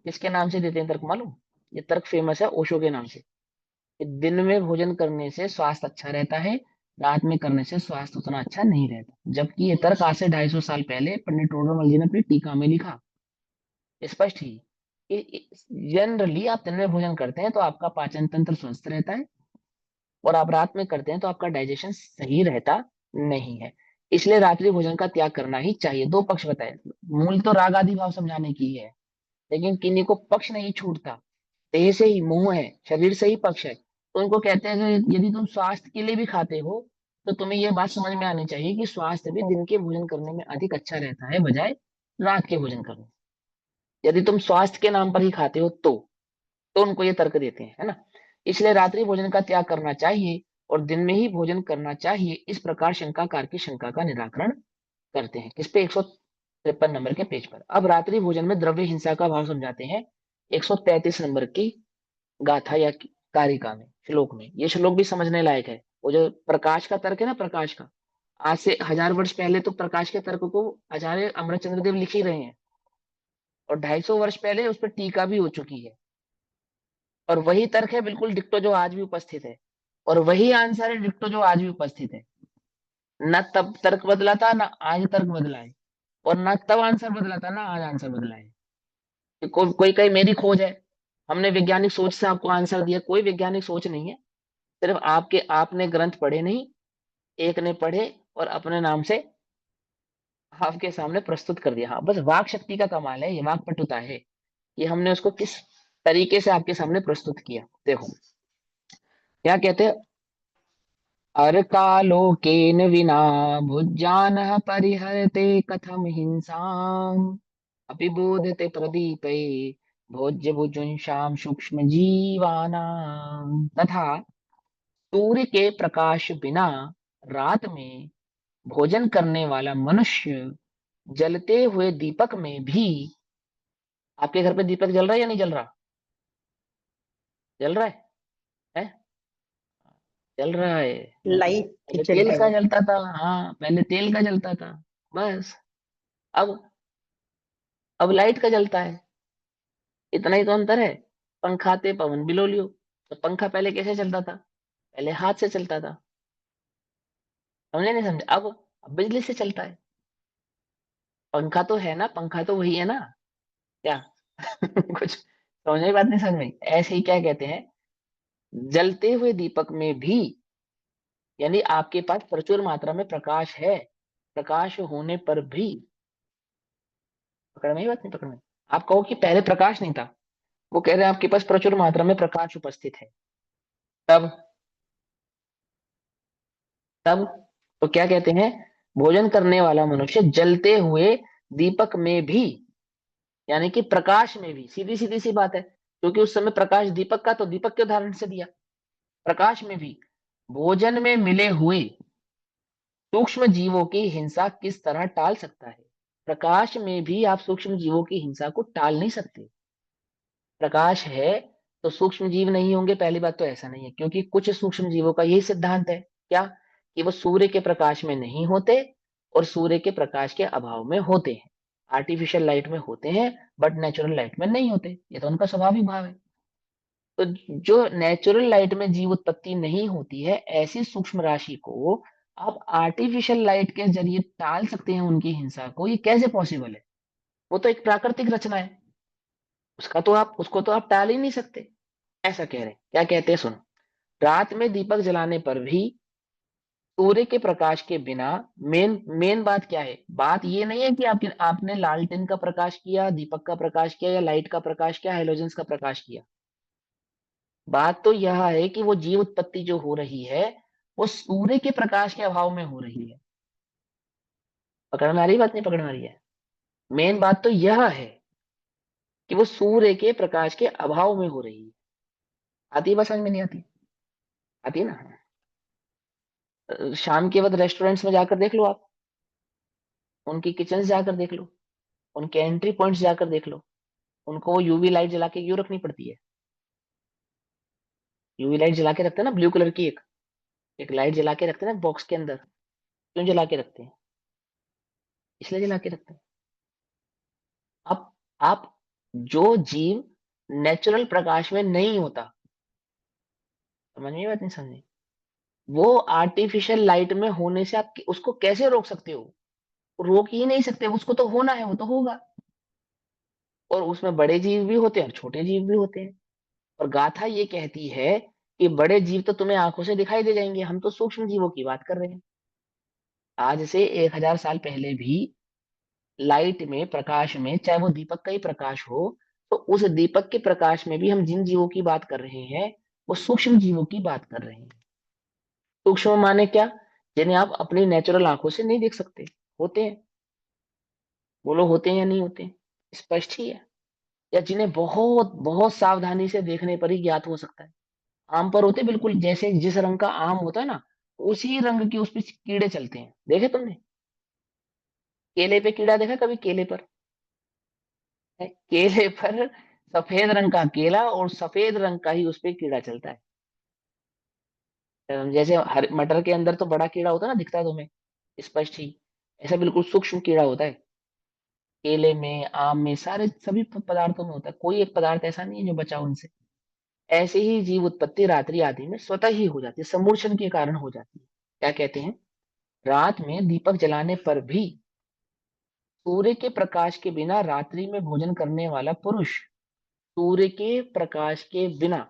किसके नाम से देते हैं तर्क मालूम? ये तर्क फेमस है ओशो के नाम से, कि दिन में भोजन करने से स्वास्थ्य अच्छा रहता है, रात में करने से स्वास्थ्य उतना अच्छा नहीं रहता। जबकि ये तर्क आज से 250 साल पहले पंडित रोडोमल जी ने अपनी टीका में लिखा, स्पष्ट ही, कि जनरली आप दिन में भोजन करते हैं तो आपका पाचन तंत्र स्वस्थ रहता है, और आप रात में करते हैं तो आपका डाइजेशन सही रहता नहीं है। इसलिए रात्रि भोजन का त्याग करना ही चाहिए। दो पक्ष बताए, मूल तो राग आदि भाव समझाने की है, लेकिन किन्हीं को पक्ष नहीं छूटता। देह से ही मोह है, शरीर से ही पक्ष है, तो उनको कहते हैं कि यदि तुम स्वास्थ्य के लिए भी खाते हो, तो तुम्हें यह बात समझ में आनी चाहिए कि स्वास्थ्य भी दिन के भोजन करने में अधिक अच्छा रहता है बजाय रात के भोजन करने। यदि तुम स्वास्थ्य के नाम पर ही खाते हो तो उनको ये तर्क देते हैं, है ना। इसलिए रात्रि भोजन का त्याग करना चाहिए और दिन में ही भोजन करना चाहिए, इस प्रकार शंकाकार की शंका का निराकरण करते हैं। किस पे? 153 नंबर के पेज पर। अब रात्रि भोजन में द्रव्य हिंसा का भाव समझाते हैं, 133 नंबर की गाथा या कारिका में, श्लोक में। ये श्लोक भी समझने लायक है। वो जो प्रकाश का तर्क है ना, प्रकाश का, आज से 1000 वर्ष पहले तो प्रकाश के तर्क को आचार्य अमरचंद्र देव लिख ही रहे हैं, और 250 वर्ष पहले उस पर टीका भी हो चुकी है। और वही तर्क है बिल्कुल डिक्टो जो आज भी उपस्थित है, और वही आंसर है डिक्टो जो आज भी उपस्थित है। न तब तर्क बदला था, ना आज तर्क बदला है, और ना तब आंसर बदला था, ना आज आंसर बदला है। कि कोई कहीं मेरी खोज है, हमने वैज्ञानिक सोच से आपको आंसर दिया, कोई वैज्ञानिक सोच नहीं है। सिर्फ आपने ग्रंथ पढ़े नहीं, एक ने पढ़े और अपने नाम से आपके सामने प्रस्तुत कर दिया। हाँ, बस वाक शक्ति का कमाल है, ये वाक पटुता है, कि हमने उसको किस तरीके से आपके सामने प्रस्तुत किया। देखो क्या कहते हैं, अर्कालोकेन विना भुज्जानः परिहरते कथम हिंसाम् अपि बोधते प्रदीपे भोज्य भुजुंशाम सूक्ष्म जीवानां। तथा सूर्य के प्रकाश बिना रात में भोजन करने वाला मनुष्य जलते हुए दीपक में भी आपके घर पे दीपक जल रहा है या नहीं जल रहा? जल रहा है? जल रहा है। लाइट पहले चल तेल रही का है। जलता था, हाँ पहले तेल का जलता था, बस। अब अब लाइट का जलता है, इतना ही तो अंतर है। पंखाते पवन बिलो लियो। तो पंखा पहले कैसे चलता था? पहले हाथ से चलता था, समझे नहीं समझे? अब बिजली से चलता है। पंखा तो है ना, पंखा तो वही है ना, क्या? कुछ समझ में बात नहीं, समझ में ऐसे ही क्या कहते हैं, जलते हुए दीपक में भी, यानी आपके पास प्रचुर मात्रा में प्रकाश है, प्रकाश होने पर भी, पकड़ में ही बात नहीं, पकड़ में। आप कहो कि पहले प्रकाश नहीं था, वो कह रहे हैं आपके पास प्रचुर मात्रा में प्रकाश उपस्थित है, तब तब तो क्या कहते हैं, भोजन करने वाला मनुष्य जलते हुए दीपक में भी, यानी कि प्रकाश में भी, सीधी सीधी सी बात है, क्योंकि उस समय प्रकाश दीपक का, तो दीपक के उदाहरण से दिया, प्रकाश में भी भोजन में मिले हुए सूक्ष्म जीवों की हिंसा किस तरह टाल सकता है? प्रकाश में भी आप सूक्ष्म जीवों की हिंसा को टाल नहीं सकते। प्रकाश है तो सूक्ष्म जीव नहीं होंगे, पहली बात तो ऐसा नहीं है, क्योंकि कुछ सूक्ष्म जीवों का यही सिद्धांत है, क्या, कि वो सूर्य के प्रकाश में नहीं होते और सूर्य के प्रकाश के अभाव में होते हैं, आर्टिफिशियल लाइट में होते हैं, बट नेचुरल लाइट में नहीं होते, ये तो उनका स्वाभाविक भाव है। तो जो नेचुरल लाइट में जीव उत्पत्ति नहीं होती है, ऐसी सूक्ष्म राशि को आप आर्टिफिशियल लाइट के जरिए टाल सकते हैं उनकी हिंसा को, ये कैसे पॉसिबल है? वो तो एक प्राकृतिक रचना है, उसको तो आप टाल ही नहीं सकते। ऐसा कह रहे हैं, क्या कहते हैं सुन, रात में दीपक जलाने पर भी सूर्य के प्रकाश के बिना, मेन मेन बात क्या है, बात ये नहीं है कि आपने लालटेन का प्रकाश किया, दीपक का प्रकाश किया, या लाइट का प्रकाश किया, हेलोजेंस का प्रकाश किया। बात तो यह है कि वो जीव उत्पत्ति जो हो रही है, वो सूर्य के प्रकाश के अभाव में हो रही है। पकड़ में आ रही बात, नहीं पकड़ में आ रही है? मेन बात तो यह है कि वो सूर्य के प्रकाश के अभाव में हो रही है। आती है बात समझ में, नहीं आती? आती है ना? शाम के वक्त रेस्टोरेंट्स में जाकर देख लो आप, उनकी किचन जाकर देख लो, उनके एंट्री पॉइंट्स जाकर देख लो, उनको वो यूवी लाइट जला के क्यों रखनी पड़ती है? यूवी लाइट जला के रखते हैं ना, ब्लू कलर की एक एक लाइट जला के रखते हैं ना बॉक्स के अंदर, क्यों जला के रखते हैं? इसलिए जला के रखते हैं। अब आप, जो जीव नेचुरल प्रकाश में नहीं होता, समझ में बात नहीं समझे, वो आर्टिफिशियल लाइट में होने से आप उसको कैसे रोक सकते हो? रोक ही नहीं सकते, उसको तो होना है, वो तो होगा। और उसमें बड़े जीव भी होते हैं और छोटे जीव भी होते हैं। और गाथा ये कहती है कि बड़े जीव तो तुम्हें आंखों से दिखाई दे जाएंगे, हम तो सूक्ष्म जीवों की बात कर रहे हैं। आज से 1,000 साल पहले भी लाइट में, प्रकाश में, चाहे वो दीपक का ही प्रकाश हो, तो उस दीपक के प्रकाश में भी हम जिन जीवों की बात कर रहे हैं, वो सूक्ष्म जीवों की बात कर रहे हैं। सूक्ष्म माने क्या? जिन्हें आप अपनी नेचुरल आंखों से नहीं देख सकते, होते हैं। बोलो, होते हैं या नहीं होते हैं? स्पष्ट ही है। या जिन्हें बहुत बहुत सावधानी से देखने पर ही ज्ञात हो सकता है। आम पर होते बिल्कुल, जैसे जिस रंग का आम होता है ना, उसी रंग के उस पे कीड़े चलते हैं, देखे तुमने? केले पे कीड़ा देखा कभी? केले पर है, केले पर सफेद रंग का केला और सफेद रंग का ही उस पे कीड़ा चलता है। जैसे हर मटर के अंदर तो बड़ा कीड़ा होता है ना, दिखता है तुम्हें स्पष्ट ही, ऐसा बिल्कुल सूक्ष्म कीड़ा होता है। केले में, आम में, सारे सभी पदार्थों में होता है, कोई एक पदार्थ ऐसा नहीं है जो बचा उनसे। ऐसे ही जीव उत्पत्ति रात्रि आदि में स्वतः ही हो जाती है, समूर्छन के कारण हो जाती है। क्या कहते हैं, रात में दीपक जलाने पर भी सूर्य के प्रकाश के बिना रात्रि में भोजन करने वाला पुरुष, सूर्य के प्रकाश के बिना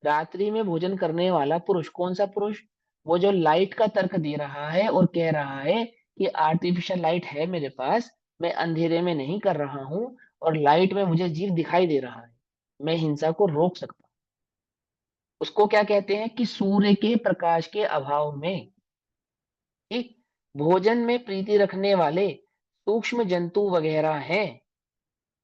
रात्रि में भोजन करने वाला पुरुष, कौन सा पुरुष? वो जो लाइट का तर्क दे रहा है और कह रहा है कि आर्टिफिशियल लाइट है मेरे पास, मैं अंधेरे में नहीं कर रहा हूं, और लाइट में मुझे जीव दिखाई दे रहा है, मैं हिंसा को रोक सकता हूं। उसको क्या कहते हैं कि सूर्य के प्रकाश के अभाव में, ठीक, भोजन में प्रीति रखने वाले सूक्ष्म जंतु वगैरह हैं,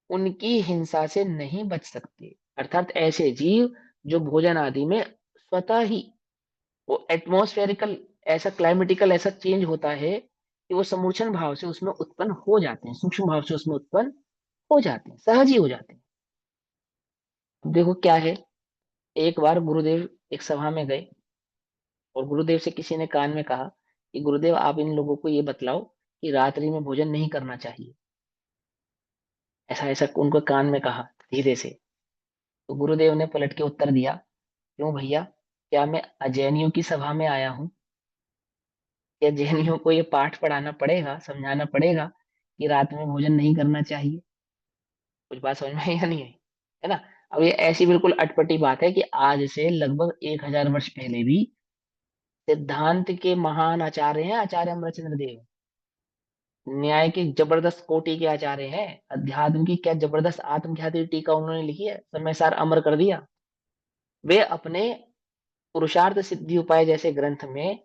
उनकी हिंसा से नहीं बच सकते। अर्थात ऐसे जीव जो भोजन आदि में स्वतः ही, वो एटमॉस्फेरिकल, ऐसा क्लाइमेटिकल ऐसा चेंज होता है कि वो समूर्छन भाव से उसमें उत्पन्न हो जाते हैं, सूक्ष्म भाव से उसमें उत्पन्न हो जाते हैं, सहज ही हो जाते हैं। अब देखो क्या है, एक बार गुरुदेव एक सभा में गए और गुरुदेव से किसी ने कान में कहा कि गुरुदेव आप इन लोगों को ये बतलाओ कि रात्रि में भोजन नहीं करना चाहिए। ऐसा ऐसा उनको कान में कहा धीरे से। तो गुरुदेव ने पलट के उत्तर दिया, क्यों भैया, क्या मैं अजैनियों की सभा में आया हूँ? क्या जैनियों को ये पाठ पढ़ाना पड़ेगा, समझाना पड़ेगा कि रात में भोजन नहीं करना चाहिए? कुछ बात समझ में आई या नहीं आई? है ना? अब ये ऐसी बिल्कुल अटपटी बात है कि आज से लगभग 1000 वर्ष पहले भी सिद्धांत के महान आचार्य हैं आचार्य अमरचंद्र देव। न्याय के जबरदस्त कोटि के आचार्य हैं। अध्यात्म की क्या जबरदस्त आत्मख्याति टीका उन्होंने लिखी है, समय सार अमर कर दिया। वे अपने पुरुषार्थ सिद्धि उपाय जैसे ग्रंथ में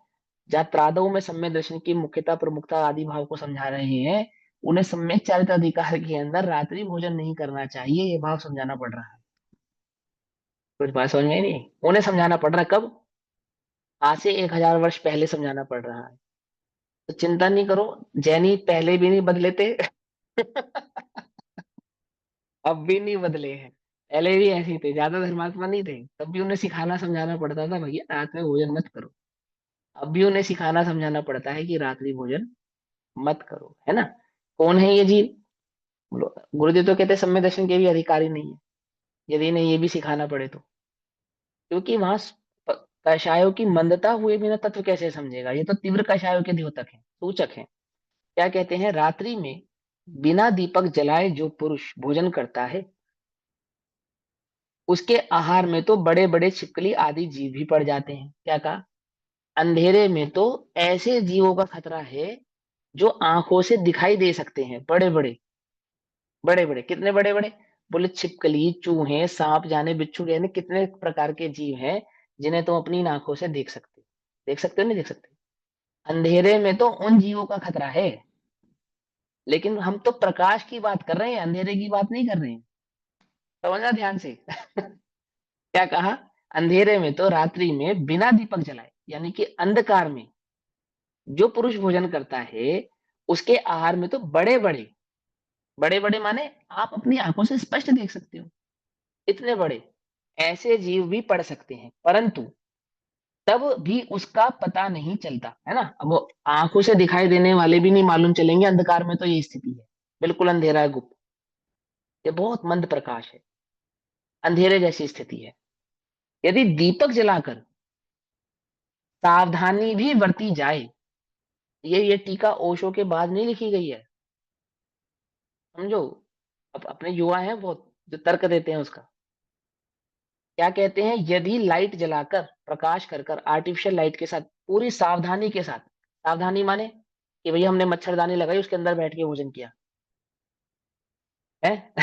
जहाँ में सम्यक दर्शन की मुख्यता प्रमुखता आदि भाव को समझा रहे हैं, उन्हें सम्यक चारित्र अधिकार के अंदर रात्रि भोजन नहीं करना चाहिए ये भाव समझाना पड़ रहा है। कुछ बात समझ में आई नहीं? उन्हें समझाना पड़ रहा है कब? आज से 1000 वर्ष पहले समझाना पड़ रहा है। तो चिंता नहीं करो, जैनी पहले भी नहीं बदले थे अब भी नहीं बदले हैं। पहले भी ऐसे ही थे, ज्यादा धर्मात्मा नहीं थे, तब भी उन्हें सिखाना समझाना पड़ता था भैया रात में भोजन मत करो। अब भी उन्हें सिखाना समझाना पड़ता है कि रात्रि भोजन मत करो, है ना? कौन है ये जीव? बोलो, गुरुदेव तो कहते हैं सम्य दर्शन के भी अधिकारी नहीं है, यदि इन्हें ये भी सिखाना पड़े तो। क्योंकि वहां कषायों की मंदता हुए बिना तत्व कैसे समझेगा? ये तो तीव्र कषायों के द्योतक है, सूचक है। क्या कहते हैं, रात्रि में बिना दीपक जलाए जो पुरुष भोजन करता है उसके आहार में तो बड़े बड़े छिपकली आदि जीव भी पड़ जाते हैं। क्या कहा? अंधेरे में तो ऐसे जीवों का खतरा है जो आंखों से दिखाई दे सकते हैं, बड़े बड़े। बड़े बड़े कितने बड़े बड़े? बोले छिपकली, चूहे, सांप, जाने बिच्छू, यानी कितने प्रकार के जीव हैं जिन्हें तुम अपनी इन आंखों से देख सकते हो। देख सकते हो नहीं देख सकते? अंधेरे में तो उन जीवों का खतरा है, लेकिन हम तो प्रकाश की बात कर रहे हैं, अंधेरे की बात नहीं कर रहे हैं। समझना ध्यान से क्या कहा? अंधेरे में तो रात्रि में बिना दीपक जलाए, यानी कि अंधकार में जो पुरुष भोजन करता है उसके आहार में तो बड़े बड़े, बड़े बड़े माने आप अपनी आंखों से स्पष्ट देख सकते हो, इतने बड़े ऐसे जीव भी पड़ सकते हैं, परंतु तब भी उसका पता नहीं चलता, है ना? अब वो आंखों से दिखाई देने वाले भी नहीं मालूम चलेंगे, अंधकार में तो ये स्थिति है, बिल्कुल अंधेरा है, गुप्त। ये बहुत मंद प्रकाश है, अंधेरे जैसी स्थिति है। यदि दीपक जलाकर सावधानी भी बरती जाए, ये टीका ओशो के बाद नहीं लिखी गई है, समझो। अब अपने युवा हैं बहुत जो तर्क देते हैं उसका। क्या कहते हैं, यदि लाइट जलाकर प्रकाश कर कर आर्टिफिशियल लाइट के साथ पूरी सावधानी के साथ, सावधानी माने कि भैया हमने मच्छरदानी लगाई उसके अंदर बैठ के भोजन किया है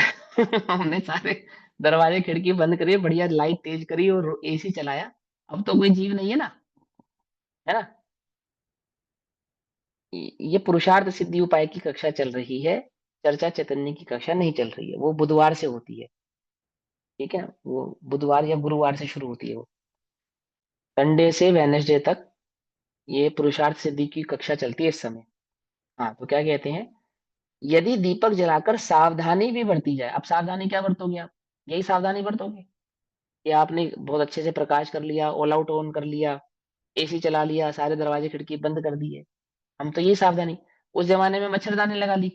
हमने सारे दरवाजे खिड़की बंद करी, बढ़िया लाइट तेज करी और एसी चलाया, अब तो कोई जीव नहीं है ना, है ना? ये पुरुषार्थ सिद्धि उपाय की कक्षा चल रही है, चर्चा चैतन्य की कक्षा नहीं चल रही है, वो बुधवार से होती है। ठीक है, वो बुधवार या गुरुवार से शुरू होती है वो, संडे से वेनेसडे तक ये पुरुषार्थ सिद्धि की कक्षा चलती है इस समय। हाँ, तो क्या कहते हैं, यदि दीपक जलाकर सावधानी भी बरती जाए, अब सावधानी क्या बरतोगे आप? यही सावधानी बरतोगे कि आपने बहुत अच्छे से प्रकाश कर लिया, ऑल आउट ऑन कर लिया, एसी चला लिया, सारे दरवाजे खिड़की बंद कर दिए, हम तो यही सावधानी। उस जमाने में मच्छरदानी लगा ली,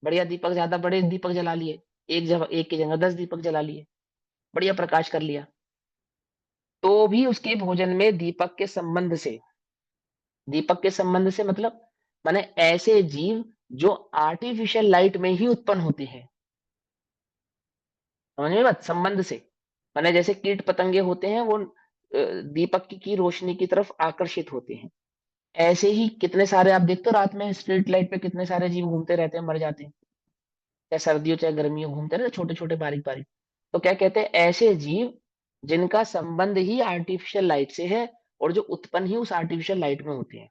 बढ़िया दीपक, ज्यादा बड़े दीपक जला लिए, एक की जगह 10 दीपक जला लिए, बढ़िया प्रकाश कर लिया, तो भी उसके भोजन में दीपक के संबंध से मतलब माने ऐसे जीव जो आर्टिफिशियल लाइट में ही उत्पन्न होते हैं, समझ में बात, संबंध से। माने जैसे कीट पतंगे होते हैं वो दीपक की रोशनी की तरफ आकर्षित होते हैं, ऐसे ही कितने सारे आप देखते हो रात में स्ट्रीट लाइट पे कितने सारे जीव घूमते रहते हैं, मर जाते हैं, चाहे सर्दियों चाहे गर्मियों घूमते रहते, छोटे छोटे बारीक बारीक। तो क्या कहते हैं, ऐसे जीव जिनका संबंध ही आर्टिफिशियल लाइट से है और जो उत्पन्न ही उस आर्टिफिशियल लाइट में होते हैं,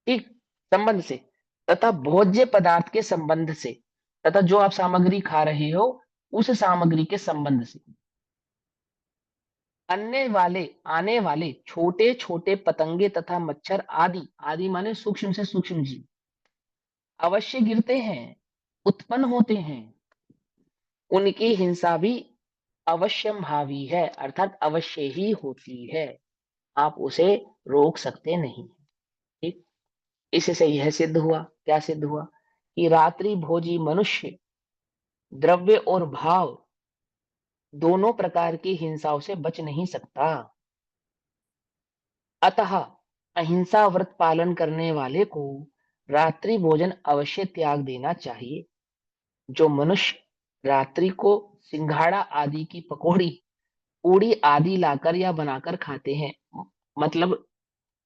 ठीक, संबंध से, तथा भोज्य पदार्थ के संबंध से, तथा जो आप सामग्री खा रहे हो उस सामग्री के संबंध से, आने वाले छोटे छोटे पतंगे तथा मच्छर आदि, आदि माने सूक्ष्म से सूक्ष्म जीव अवश्य गिरते हैं, उत्पन्न होते हैं, उनकी हिंसा भी अवश्यंभावी है, अर्थात अवश्य ही होती है। आप उसे रोक सकते नहीं। ठीक। इससे यह सिद्ध हुआ, क्या सिद्ध हुआ, कि रात्रि भोजी मनुष्य द्रव्य और भाव दोनों प्रकार की हिंसाओं से बच नहीं सकता। अतः अहिंसा व्रत पालन करने वाले को रात्रि भोजन अवश्य त्याग देना चाहिए। जो मनुष्य रात्रि को सिंघाड़ा आदि की पकौड़ी, पूड़ी आदि लाकर या बनाकर खाते हैं, मतलब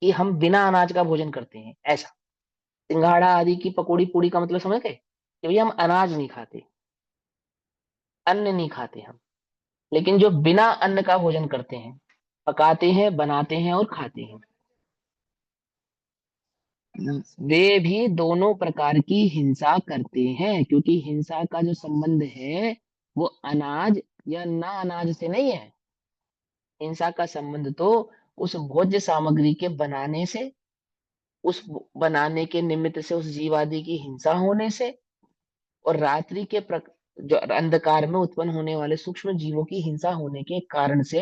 कि हम बिना अनाज का भोजन करते हैं, ऐसा। सिंघाड़ा आदि की पकौड़ी पूड़ी का मतलब समझ गए कि भैया हम अनाज नहीं खाते, अन्न नहीं खाते हम। लेकिन जो बिना अन्न का भोजन करते हैं, पकाते हैं, बनाते हैं और खाते हैं, वे भी दोनों प्रकार की हिंसा करते हैं, क्योंकि हिंसा का जो संबंध है वो अनाज या ना अनाज से नहीं है। हिंसा का संबंध तो उस भोज्य सामग्री के बनाने से, उस बनाने के निमित्त से उस जीवादि की हिंसा होने से, और रात्रि के जो अंधकार में उत्पन्न होने वाले सूक्ष्म जीवों की हिंसा होने के कारण से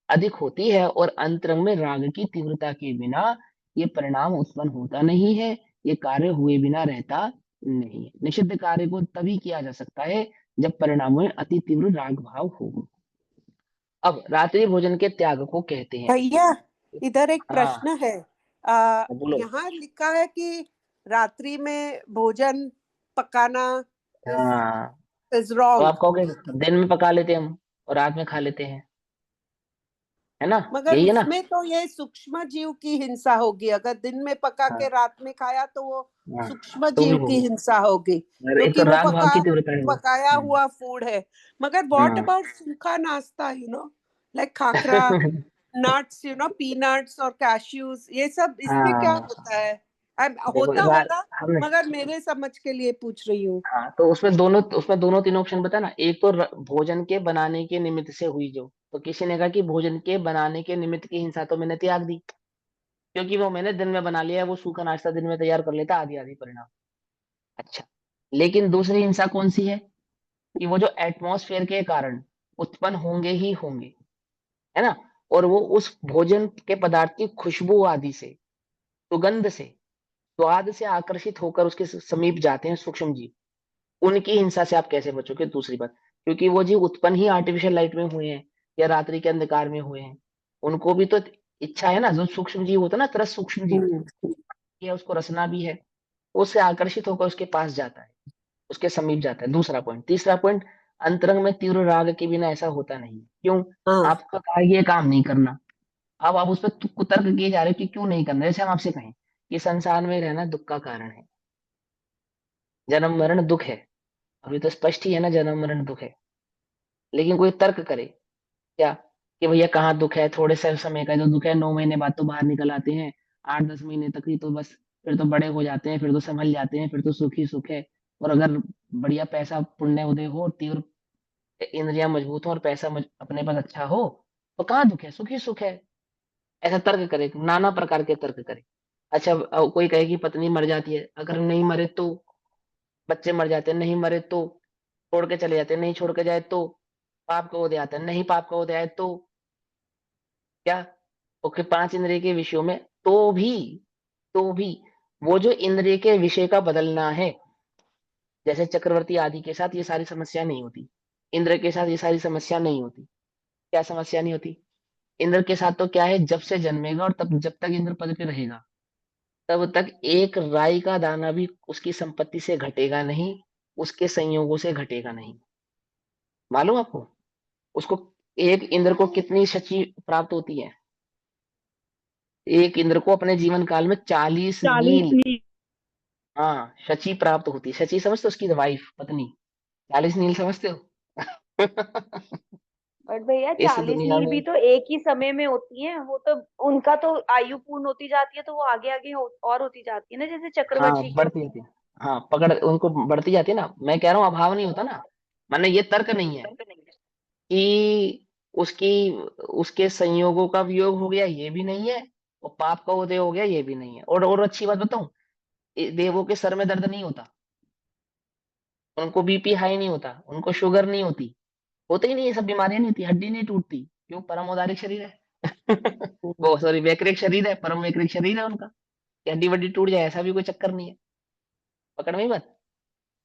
अधिक होती है। और अंतरंग में राग की तीव्रता के बिना ये परिणाम उत्पन्न होता नहीं है, ये कार्य हुए बिना रहता नहीं है। निषिद्ध कार्य को तभी किया जा सकता है जब परिणामों में अति तीव्र राग भाव हो। अब रात्रि भोजन के त्याग को कहते हैं। भैया, इधर एक हाँ, प्रश्न है। बोलो। यहाँ लिखा है कि रात्रि में भोजन पकाना इज हाँ, इज तो रॉन्ग। आप कहोगे दिन में पका लेते हैं हम और रात में खा लेते हैं, है ना? मगर यही है ना? उसमें तो ये सूक्ष्म जीव की हिंसा होगी, अगर दिन में पका के हाँ, रात में खाया तो वो हाँ, सूक्ष्म तो भी जीव की होगी। हिंसा होगी, और एक तो क्योंकि वो राग भाव की तीव्रता है वो। पकाया हुआ फूड है। मगर व्हाट हाँ। अबाउट सूखा नाश्ता, लाइक खाखरा, नट्स, पीनट्स और कैश्यूज, ये सब इसमें क्या हाँ, होता है? देखो होता होगा, हमने, मगर मेरे समझ के लिए पूछ रही हूँ। हाँ, तो उसमें दोनों तीन ऑप्शन बता ना। एक तो भोजन के बनाने के निमित्त से हुई, जो तो किसी ने कहा कि भोजन के बनाने के निमित्त की हिंसा तो मैंने त्याग दी, क्योंकि वो मैंने दिन में बना लिया है, वो सूखा नाश्ता दिन में तैयार कर लेता, आदि आदि परिणाम। अच्छा, लेकिन दूसरी हिंसा कौन सी है, कि वो जो एटमॉस्फेयर के कारण उत्पन्न होंगे ही होंगे, है ना? और वो उस भोजन के पदार्थ की खुशबू आदि से, सुगंध से, स्वाद से आकर्षित होकर उसके समीप जाते हैं सूक्ष्म जीव, उनकी हिंसा से आप कैसे बचोगे? दूसरी बात, क्योंकि वो जीव उत्पन्न ही आर्टिफिशियल लाइट में हुए हैं या रात्रि के अंधकार में हुए हैं, उनको भी तो इच्छा है ना। जो सूक्ष्म जीव होता है ना, तरह सूक्ष्म जीव, हम्म। ये उसको रसना भी है, उससे आकर्षित होकर उसके पास जाता है, उसके समीप जाता है। दूसरा पॉइंट। तीसरा पॉइंट, अंतरंग में तीव्र राग के बिना ऐसा होता नहीं। क्यों? हाँ। आपका कहा ये काम नहीं करना, अब आप उस पर कुतर्क किए जा रहे हो कि क्यों नहीं करना। जैसे हम आपसे कहें कि संसार में रहना दुख का कारण है, जन्म मरण दुख है, अभी तो स्पष्ट ही है ना, जन्म मरण दुख है। लेकिन कोई तर्क करे क्या, कि भैया कहाँ दुख है, थोड़े से समय का जो दुख है, 9 महीने बाद तो बाहर निकल आते हैं, 8-10 महीने तक ही तो बस, फिर तो बड़े हो जाते हैं, फिर तो संभल जाते हैं, फिर तो सुख ही सुख है। और अगर बढ़िया पैसा पुण्य उदय हो, तीव्र इंद्रियां मजबूत हो और पैसा अपने पास अच्छा हो, तो कहाँ दुख है, सुख ही सुख है। ऐसा तर्क करे, नाना प्रकार के तर्क करे। अच्छा, कोई कहे कि पत्नी मर जाती है, अगर नहीं मरे तो, बच्चे मर जाते हैं, नहीं मरे तो, छोड़ के चले जाते हैं, नहीं छोड़ के जाए तो, पाप का उदय आता है, नहीं पाप का उदय आए तो, क्या? ओके, 5 इंद्रिय के विषयों में तो भी वो जो इंद्रिय के विषय का बदलना है, जैसे चक्रवर्ती आदि के साथ ये सारी समस्या नहीं होती, इंद्र के साथ ये सारी समस्या नहीं होती। क्या समस्या नहीं होती? इंद्र के साथ तो क्या है, जब से जन्मेगा और तब जब तक इंद्र पद पे रहेगा, तब तक एक राई का दाना भी उसकी संपत्ति से घटेगा नहीं, उसके संयोगों से घटेगा नहीं। मालूम आपको? उसको, एक इंद्र को कितनी शची प्राप्त होती है? एक इंद्र को अपने जीवन काल में 40 नील, 40 मील। हाँ, शची प्राप्त होती है। शची समझते हो? उसकी वाइफ, पत्नी। 40 नील समझते हो? बट भैया इस 40 दुनिया मील में, भी तो एक ही समय में होती है, वो तो उनका तो आयु पूर्ण होती जाती है, तो वो आगे आगे और होती जाती है ना, जैसे हाँ, चक्रवर्ती की बढ़ती होती जाती है। हाँ, पकड़ उनको बढ़ती जाती है ना, मैं कह रहा हूँ अभाव नहीं होता ना। माने ये तर्क नहीं है कि उसकी, उसके संयोगों का वियोग हो गया, ये भी नहीं है, और पाप का उदय हो गया, ये भी नहीं है। और अच्छी बात बताऊं, देवों के सर में दर्द नहीं होता। उनको बीपी हाई नहीं होता, उनको शुगर नहीं होती, होते ही नहीं, ये सब बीमारियां नहीं होती, हड्डी नहीं टूटती। क्यों? परम औदारिक शरीर है। वो सॉरी वैकृत शरीर है, परम वैकृत शरीर है उनका, कि हड्डी वड्डी टूट जाए ऐसा भी कोई चक्कर नहीं है। पकड़ में ही बात।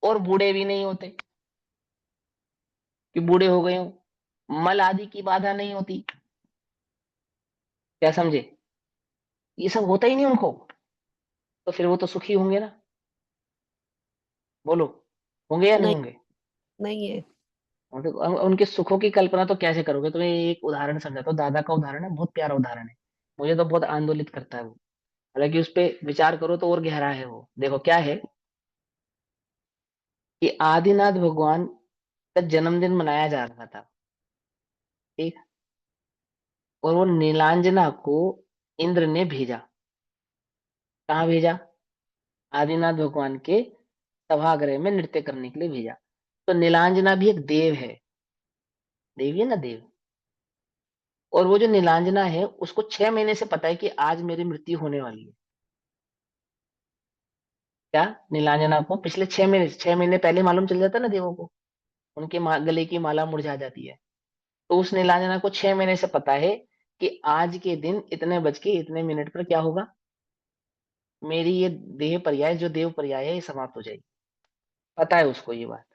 और बूढ़े भी नहीं होते कि बूढ़े हो गए हो, मल आदि की बाधा नहीं होती। क्या समझे? ये सब होता ही नहीं उनको, तो फिर वो तो सुखी होंगे ना। बोलो, होंगे या नहीं नहीं, होंगे? नहीं है। उनके सुखों की कल्पना तो कैसे करोगे? तुम्हें एक उदाहरण समझाता हूँ, दादा का उदाहरण है, बहुत प्यारा उदाहरण है, मुझे तो बहुत आंदोलित करता है वो। हालांकि उस पे विचार करो तो और गहरा है वो। देखो क्या है कि आदिनाथ भगवान का जन्मदिन मनाया जा रहा था, ठीक। और वो नीलांजना को इंद्र ने भेजा। कहाँ भेजा? आदिनाथ भगवान के सभागृह में नृत्य करने के लिए भेजा। तो नीलांजना भी एक देव है, देवी है ना, देव। और वो जो नीलांजना है उसको 6 महीने से पता है कि आज मेरी मृत्यु होने वाली है। क्या? नीलांजना को पिछले 6 महीने पहले मालूम चल जाता ना देवों को, उनके गले की माला मुरझा जाती है। तो उस नीलांजना को 6 महीने से पता है कि आज के दिन इतने बज के इतने मिनट पर क्या होगा, मेरी ये देह पर्याय जो देव पर्याय है ये समाप्त हो जाएगी। पता है उसको ये बात।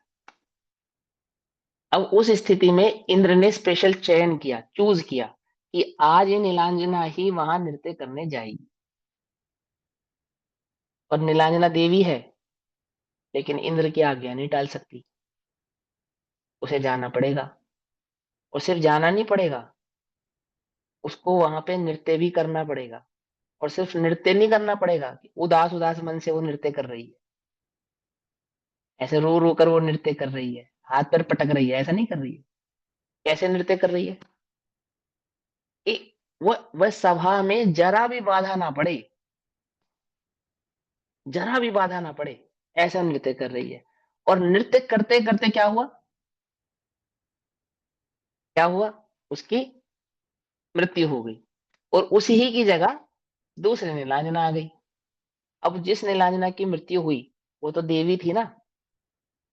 अब उस स्थिति में इंद्र ने स्पेशल चयन किया, चूज किया कि आज ये नीलांजना ही वहां नृत्य करने जाएगी। और नीलांजना देवी है, लेकिन इंद्र की आज्ञा नहीं टाल सकती, उसे जाना पड़ेगा। और सिर्फ जाना नहीं पड़ेगा, उसको वहां पे नृत्य भी करना पड़ेगा। और सिर्फ नृत्य नहीं करना पड़ेगा कि उदास उदास मन से वो नृत्य कर रही है, ऐसे रो रो कर वो नृत्य कर रही है, हाथ पैर पटक रही है, ऐसा नहीं कर रही है। कैसे नृत्य कर रही है? ए, वह सभा में जरा भी बाधा ना पड़े, जरा भी बाधा ना पड़े, ऐसा नृत्य कर रही है। और नृत्य करते करते क्या हुआ? क्या हुआ? उसकी मृत्यु हो गई। और उसी ही की जगह दूसरे नीलांजना आ गई। अब जिस नीलांजना की मृत्यु हुई वो तो देवी थी ना।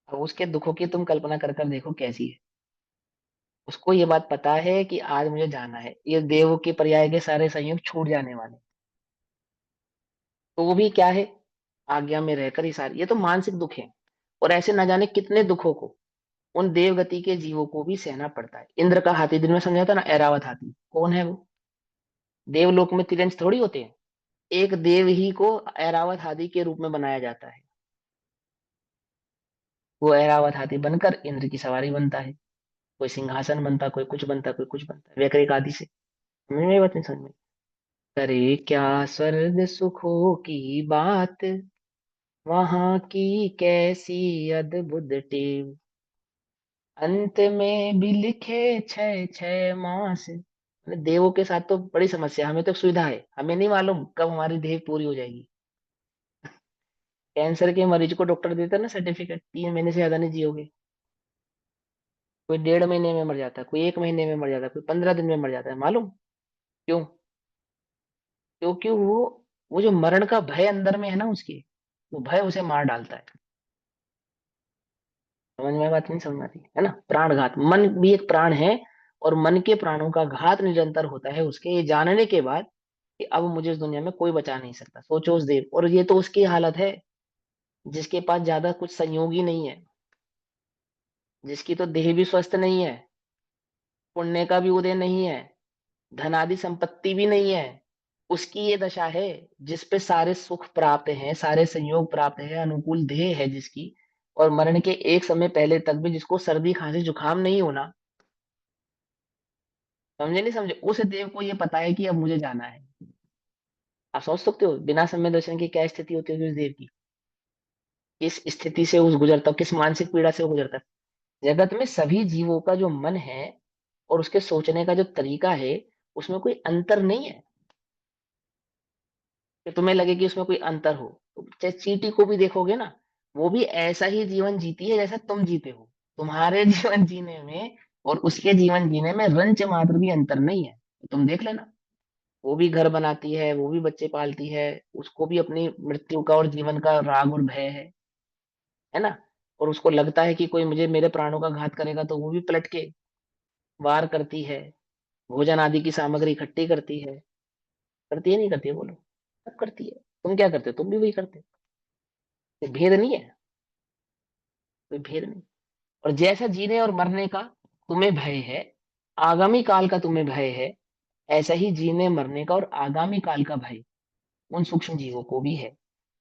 अब उसके दुखों की तुम कल्पना कर कर देखो कैसी है। उसको ये बात पता है कि आज मुझे जाना है, ये देव के पर्याय के सारे संयोग छूट जाने वाले। तो वो भी क्या है, आज्ञा में रहकर ही सारे, ये तो मानसिक दुख है। और ऐसे न जाने कितने दुखों को उन देवगति के जीवों को भी सहना पड़ता है। इंद्र का हाथी, दिन में समझा था ना, ऐरावत हाथी कौन है वो? देवलोक में तिरंज थोड़ी होते हैं, एक देव ही को ऐरावत हाथी के रूप में बनाया जाता है। वो ऐरावत हाथी बनकर इंद्र की सवारी बनता है। कोई सिंहासन बनता, कोई कुछ बनता, कोई कुछ बनता, वैकृत आदि से। समझ में बात नहीं? समझ में? करे क्या स्वर्ग सुखों की बात, वहां की कैसी अद्भुत टेव, अंत में भी लिखे 6 6 मास। देवों के साथ तो बड़ी समस्या, हमें तो सुविधा है, हमें नहीं मालूम कब हमारी देह पूरी हो जाएगी। कैंसर के मरीज को डॉक्टर देता है ना सर्टिफिकेट, 3 महीने से ज्यादा नहीं जियोगे। कोई 1.5 महीने में मर जाता है, कोई 1 महीने में मर जाता है, कोई 15 दिन में मर जाता है। मालूम क्यों? क्योंकि वो जो मरण का भय अंदर में है ना उसके, वो भय उसे मार डालता है। समझ में बात नहीं? समझ में आती है ना? प्राणघात, मन भी एक प्राण है, और मन के प्राणों का घात निरंतर होता है उसके, ये जानने के बाद कि अब मुझे इस दुनिया में कोई बचा नहीं सकता। सोचो उस देव, और ये तो उसकी हालत है जिसके पास ज्यादा कुछ संयोग ही नहीं है, जिसकी तो देह भी स्वस्थ नहीं है, पुण्य का भी उदय नहीं है, धनादि संपत्ति भी नहीं है। उसकी ये दशा है जिस पे सारे सुख प्राप्त हैं, सारे संयोग प्राप्त है, अनुकूल देह है जिसकी, और मरण के एक समय पहले तक भी जिसको सर्दी खांसी जुकाम नहीं होना। समझे नहीं समझे? उस देव को ये पता है कि अब मुझे जाना है। आप सोच सकते हो बिना समय दर्शन की क्या स्थिति होती होगी उस देव की, किस स्थिति से उस गुजरता, किस मानसिक पीड़ा से वो गुजरता है। जगत में सभी जीवों का जो मन है और उसके सोचने का जो तरीका है, उसमें कोई अंतर नहीं है कि तुम्हें लगे कि उसमें कोई अंतर हो। तो चाहे चींटी को भी देखोगे ना, वो भी ऐसा ही जीवन जीती है जैसा तुम जीते हो। तुम्हारे जीवन जीने में और उसके जीवन जीने में रंच मात्र भी अंतर नहीं है। तो तुम देख लेना, वो भी घर बनाती है, वो भी बच्चे पालती है, उसको भी अपनी मृत्यु का और जीवन का राग और भय है ना? और उसको लगता है कि कोई मुझे मेरे प्राणों का घात करेगा, तो वो भी पलट के वार करती है, भोजन आदि की सामग्री इकट्ठी करती है नहीं करती है, बोलो? सब करती है। तुम क्या करते हो? तुम भी वही करते हो। ये भेद नहीं है, कोई भेद नहीं। और जैसा जीने और मरने का तुम्हें भय है, आगामी काल का तुम्हें भय है, ऐसा ही जीने मरने का और आगामी काल का भय उन सूक्ष्म जीवों को भी है।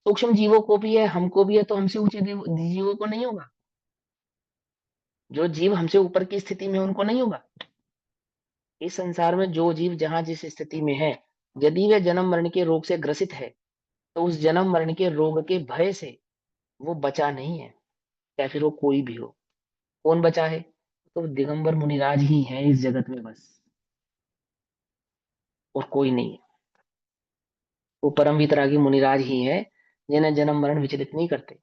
सूक्ष्म जीवों को भी है, हमको भी है, तो हमसे ऊंचे जीवों को नहीं होगा? जो जीव हमसे ऊपर की स्थिति में है, उनको नहीं होगा? इस संसार में जो जीव जहां जिस स्थिति में है, यदि वह जन्म मरण के रोग से ग्रसित है, तो उस जन्म मरण के रोग के भय से वो बचा नहीं है, या फिर वो कोई भी हो। कौन बचा है? तो दिगंबर मुनिराज ही है इस जगत में बस, और कोई नहीं है। वो परम वितरागी मुनिराज ही है, जिन्हें जन्म मरण विचलित नहीं करते,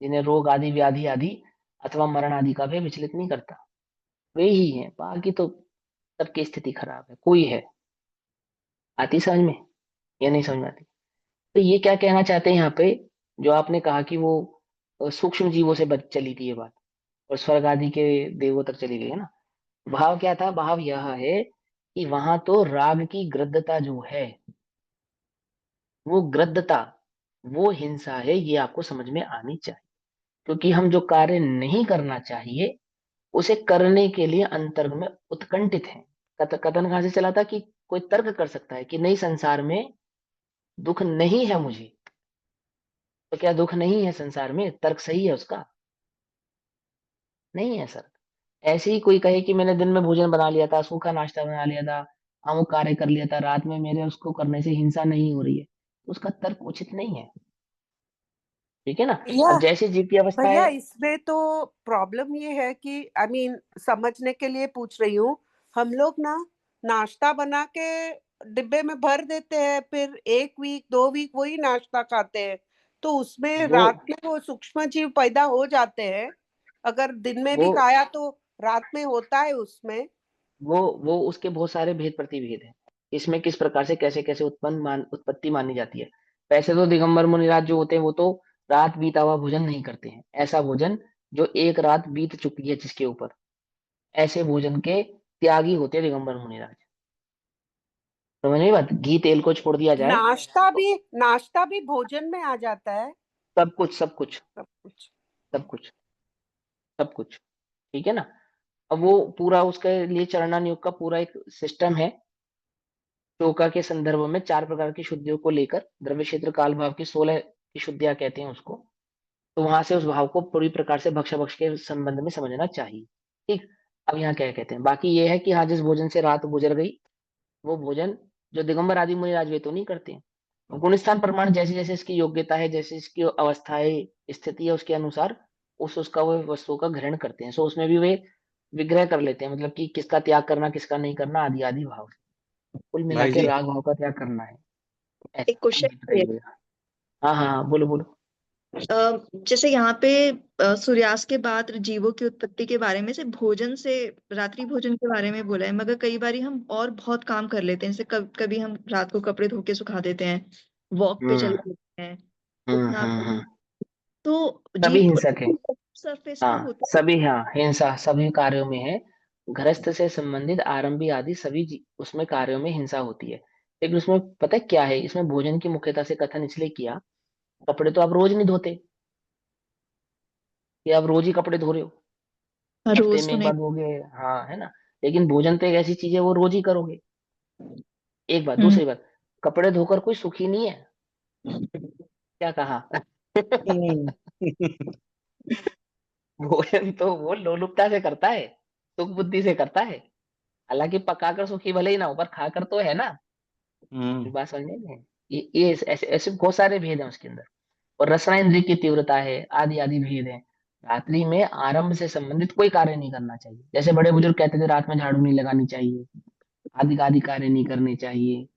जिन्हें रोग आदि व्याधि आदि अथवा मरण आदि का भी विचलित नहीं करता। वे ही है, बाकी तो सबकी स्थिति खराब है। कोई है, आती समझ में या नहीं समझ में आती? तो ये क्या कहना चाहते हैं यहाँ पे, जो आपने कहा कि वो सूक्ष्म जीवों से बच चली थी ये बात, और स्वर्ग आदि के देवों तक चली गई है ना? भाव क्या था? भाव यह है कि वहां तो राग की गृद्धता जो है, वो गृद्धता, वो हिंसा है, ये आपको समझ में आनी चाहिए। क्योंकि हम जो कार्य नहीं करना चाहिए, उसे करने के लिए अंतर्ग में उत्कंठित हैं। कथन कहां से चला था कि कोई तर्क कर सकता है कि नहीं, संसार में दुख नहीं है मुझे। तो क्या दुख नहीं है संसार में? तर्क सही है उसका? नहीं है सर। ऐसे ही कोई कहे कि मैंने दिन में भोजन बना लिया था, सूखा नाश्ता बना लिया था, अमुक कार्य कर लिया था, रात में मेरे उसको करने से हिंसा नहीं हो रही है, उसका तर्क उचित नहीं है। ठीक है ना? या अब जैसे जीव की अवस्था भैया है। इसमें तो प्रॉब्लम ये है कि आई मीन समझने के लिए पूछ रही हूँ। हम लोग ना नाश्ता बना के डिब्बे में भर देते हैं, फिर 1 वीक 2 वीक वही नाश्ता खाते हैं, तो उसमें वो रात में वो सूक्ष्म जीव पैदा हो जाते हैं। अगर दिन में वो भी खाया तो रात में होता है उसमें। वो उसके बहुत सारे भेद प्रतिभेद हैं। इसमें किस प्रकार से कैसे कैसे उत्पत्ति मानी जाती है। वैसे तो दिगंबर मुनिराज जो होते हैं, वो तो रात बीता हुआ भोजन नहीं करते हैं। ऐसा भोजन जो एक रात बीत चुकी है जिसके ऊपर, ऐसे भोजन के त्यागी होते हैं दिगंबर मुनिराज। समझ में बात? घी तेल को छोड़ दिया जाए नाश्ता तो भी नाश्ता भी भोजन में आ जाता है। सब कुछ, सब कुछ, सब कुछ। सब कुछ, सब कुछ। ठीक है ना? अब वो पूरा उसके लिए चरणान योग का पूरा एक सिस्टम है। चौका के संदर्भ में 4 प्रकार की शुद्धियों को लेकर, द्रव्य क्षेत्र काल भाव की 16 की शुद्धियां कहते हैं उसको। तो वहां से उस भाव को पूरी प्रकार से भक्ष भक्ष के संबंध में समझना चाहिए। ठीक। अब यहाँ क्या कहते हैं, बाकी ये है कि हाँ, जिस भोजन से रात गुजर गई, वो भोजन जो दिगंबर आदि मुनिराज वे तो नहीं करते हैं। गुण स्थान प्रमाण जैसे जैसे इसकी योग्यता है, जैसे इसकी अवस्था है, स्थिति है, उसके अनुसार उसका वो वस्तु का ग्रहण करते हैं। सो उसमें भी वे विग्रह कर लेते हैं, मतलब कि किसका त्याग करना किसका नहीं करना, आदि आदि भाव से कुल मिला भाई के जी, राग भाव का त्याग करना है। एक ऐसा अब क्वेश्चन जी है। बताइए भैया। हाँ हाँ हाँ, बोलो बोलो। जैसे यहाँ पे सूर्यास्त के बाद जीवों की उत्पत्ति के बारे में से भोजन से रात्रि भोजन के बारे में बोला है, मगर कई बार हम और बहुत काम कर लेते हैं। जैसे कभी हम रात को कपड़े धो के सुखा देते हैं, वॉक पे चले हम्म जाते हैं, हम्म उठना हम्म हम्म तो सभी जीव तो हिंसक है। सरफेस पे हाँ होते हैं। सभी, हाँ हिंसा सभी कार्यों में है। गृहस्थ से संबंधित आरंभी आदि सभी उसमें कार्यों में हिंसा होती है। लेकिन उसमें पता है क्या है, इसमें भोजन की मुख्यता से कथन इसलिए किया, कपड़े तो आप रोज नहीं धोते, कि आप रोज ही कपड़े धो रहे हो? हफ्ते रोज में तो एक नहीं। बार धोगे, हाँ है ना? लेकिन भोजन तो एक ऐसी चीज है, वो रोज ही करोगे। एक बात, हम्म। दूसरी बात, कपड़े धोकर कोई सुखी नहीं है। क्या कहा? हम्म। भोजन तो वो लोलुपता से करता है, सुख बुद्धि से करता है। हालांकि पकाकर सुखी भले ही ना हो, पर खाकर तो है ना। ये हम्म। बात समझ में? ये ऐसे ऐसे बहुत सारे भेद हैं उसके अंदर। और रसना इंद्रिय की तीव्रता है, आदि आदि भेद है। रात्रि में आरंभ से संबंधित कोई कार्य नहीं करना चाहिए। जैसे बड़े बुजुर्ग कहते थे, रात में झाड़ू नहीं लगानी चाहिए, आदि का आदि कार्य नहीं करने चाहिए।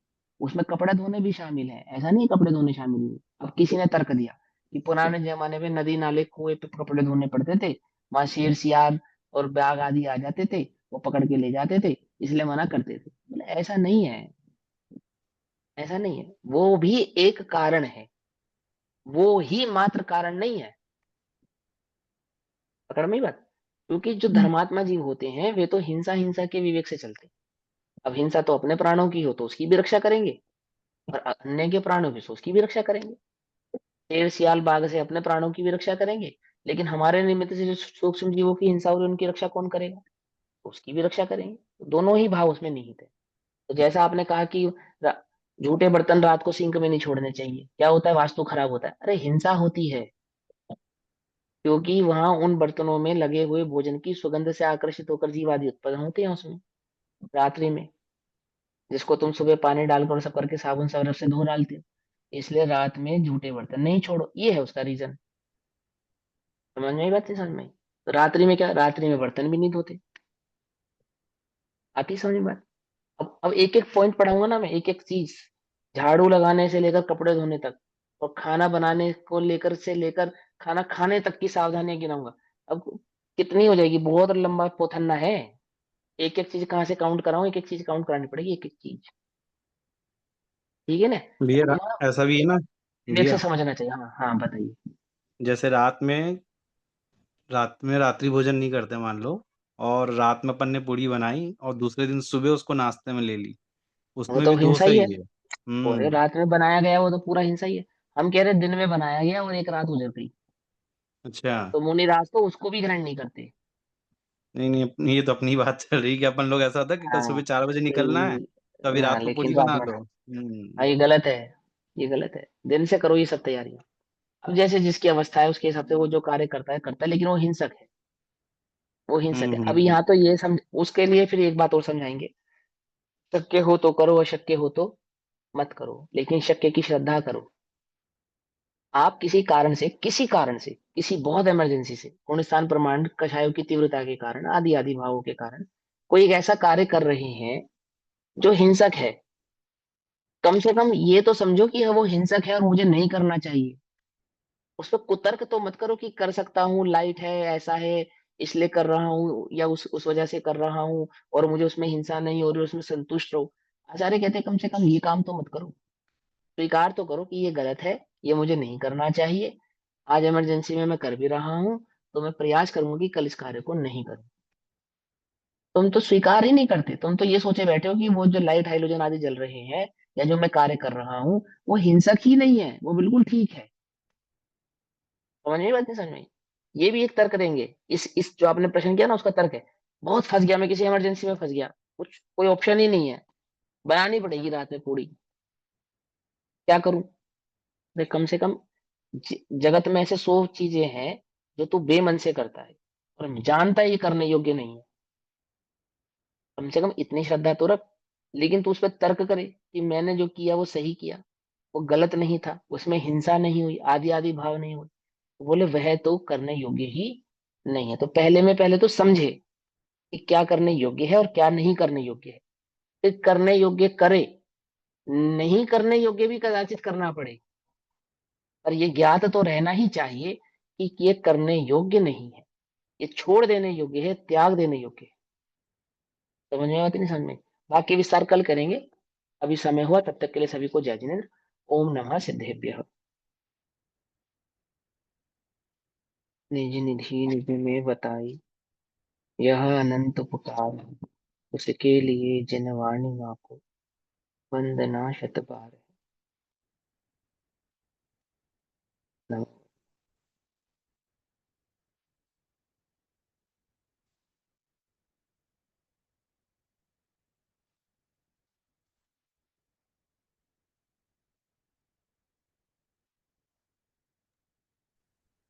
उसमें कपड़े धोने भी शामिल है, ऐसा नहीं है कपड़े धोने शामिल नहीं। अब किसी ने तर्क दिया कि पुराने जमाने में नदी नाले कुएं पे कपड़े धोने पड़ते थे, वहां शेर सियार और बाघ आदि आ जाते थे, वो पकड़ के ले जाते थे, इसलिए मना करते थे। बोले ऐसा नहीं है, ऐसा नहीं है। वो भी एक कारण है, वो ही मात्र कारण नहीं है। पकड़ में ही बात। क्योंकि जो धर्मात्मा जीव होते हैं वे तो हिंसा हिंसा के विवेक से चलते हैं। अब हिंसा तो अपने प्राणों की हो तो उसकी भी रक्षा करेंगे, और अन्य के प्राणों की तो उसकी भी रक्षा करेंगे। शेर सियाल बाघ से अपने प्राणों की भी रक्षा करेंगे, लेकिन हमारे निमित्त से जो सूक्ष्म जीवों की हिंसा हो रही है उनकी रक्षा कौन करेगा? तो उसकी भी रक्षा करेंगे। तो दोनों ही भाव उसमें निहित है। तो जैसा आपने कहा कि रा- झूठे बर्तन रात को सिंक में नहीं छोड़ने चाहिए, क्या होता है? वास्तु खराब होता है। अरे हिंसा होती है, क्योंकि वहां उन बर्तनों में लगे हुए भोजन की सुगंध से आकर्षित होकर जीव आदि उत्पन्न होते हैं उसमें रात्रि में, जिसको तुम सुबह पानी डालकर सब करके साबुन सरफ से धो डालते हो। इसलिए रात में झूठे बर्तन नहीं छोड़ो, ये है उसका रीजन। समझ में आई बात? नहीं समझ में आई? तो रात्रि में क्या, रात्रि में बर्तन भी नहीं धोते। आती समझ में बात? अब एक एक पॉइंट पढ़ाऊंगा ना मैं, एक एक चीज, झाड़ू लगाने से लेकर कपड़े धोने तक, और खाना बनाने को लेकर से लेकर खाना खाने तक की सावधानियां गिनाऊंगा। अब कितनी हो जाएगी, बहुत लंबा पोथन्ना है। एक एक चीज कहाँ से काउंट कराऊं, एक एक चीज काउंट करानी पड़ेगी, एक एक चीज। ठीक है ना? भैया तो यहाँ ऐसा भी है ना विवेक से भैया, समझना चाहिए। हाँ हाँ, बताइए। जैसे रात में रात्रि भोजन नहीं करते मान लो, और रात में अपन ने पूड़ी बनाई और दूसरे दिन सुबह उसको नाश्ते में ले ली, वो उसमें तो भी हिंसा दोष है ही है। ये। और रात में बनाया गया वो तो पूरा हिंसा ही है। हम कह रहे हैं दिन में बनाया गया और एक रात गुजर गई, अच्छा। तो मुनिराज तो उसको भी ग्रहण नहीं करते। नहीं नहीं, ये तो अपनी बात चल रही है कि अपन लोग ऐसा होता है कि कल हाँ। सुबह 4 बजे निकलना है, तो अभी हाँ रात को लेकिन पूड़ी रात बना में, लो। हाँ ये गलत है। ये गलत है, दिन से करो ये सब तैयारियां। अब जैसे जिसकी अवस्था है उसके हिसाब से वो जो कार्य करता है, लेकिन वो हिंसक है। वो हिंसक है। अब हम्म। यहाँ तो ये समझ, उसके लिए फिर एक बात और समझाएंगे। शक्य हो तो करो, अशक्य हो तो मत करो, लेकिन शक्य की श्रद्धा करो। आप किसी कारण से किसी बहुत इमरजेंसी से, पुण्य स्थान प्रमाण कषायों की तीव्रता के कारण, आदि आदि भावों के कारण कोई एक ऐसा कार्य कर रहे हैं जो हिंसक है, कम से कम ये तो समझो कि वो हिंसक है और मुझे नहीं करना चाहिए। उस पर कुतर्क तो मत करो कि कर सकता हूँ, लाइट है, ऐसा है, इसलिए कर रहा हूँ, या उस वजह से कर रहा हूँ, और मुझे उसमें हिंसा नहीं हो रही, उसमें संतुष्ट रहो। आचार्य कहते हैं कम से कम ये काम तो मत करो। स्वीकार तो करो कि ये गलत है, ये मुझे नहीं करना चाहिए। आज इमरजेंसी में मैं कर भी रहा हूँ, तो मैं प्रयास करूंगा कि कल इस कार्य को नहीं करूँ। तुम तो स्वीकार ही नहीं करते, तुम तो ये सोचे बैठे हो कि वो जो लाइट हाइड्रोजन आदि जल रहे हैं, या जो मैं कार्य कर रहा हूँ, वो हिंसक ही नहीं है, वो बिल्कुल ठीक है। समझ में बात? नहीं समझ में? ये भी एक तर्क देंगे। इस जो आपने प्रश्न किया ना, उसका तर्क है, बहुत फंस गया मैं, किसी इमरजेंसी में फंस गया, कुछ कोई ऑप्शन ही नहीं है, बनानी पड़ेगी रात में पूरी, क्या करूं? अरे कम से कम जगत में ऐसे 100 चीजें हैं जो तू बेमन से करता है और जानता है ये करने योग्य नहीं है। कम से कम इतनी श्रद्धा तो रख। लेकिन तू उस पर तर्क करे कि मैंने जो किया वो सही किया, वो गलत नहीं था, उसमें हिंसा नहीं हुई, आदि आदि भाव नहीं हुए, तो बोले वह तो करने योग्य ही नहीं है। तो पहले तो समझे कि क्या करने योग्य है और क्या नहीं करने योग्य है, फिर करने योग्य करे। नहीं करने योग्य भी कदाचित करना पड़े, पर ये ज्ञात तो रहना ही चाहिए कि ये करने योग्य नहीं है, ये छोड़ देने योग्य है, त्याग देने योग्य है। समझ में आती नहीं समझ में? बाकी विस्तार कल करेंगे। अभी समय हुआ, तब तक के लिए सभी को जय जिनेन्द्र। ओम नमः सिद्धेभ्यः। निज निधि निज में बताई, यह अनंत पुकार, उसके लिए जिनवाणी माँ को वंदना शत बार। नमः।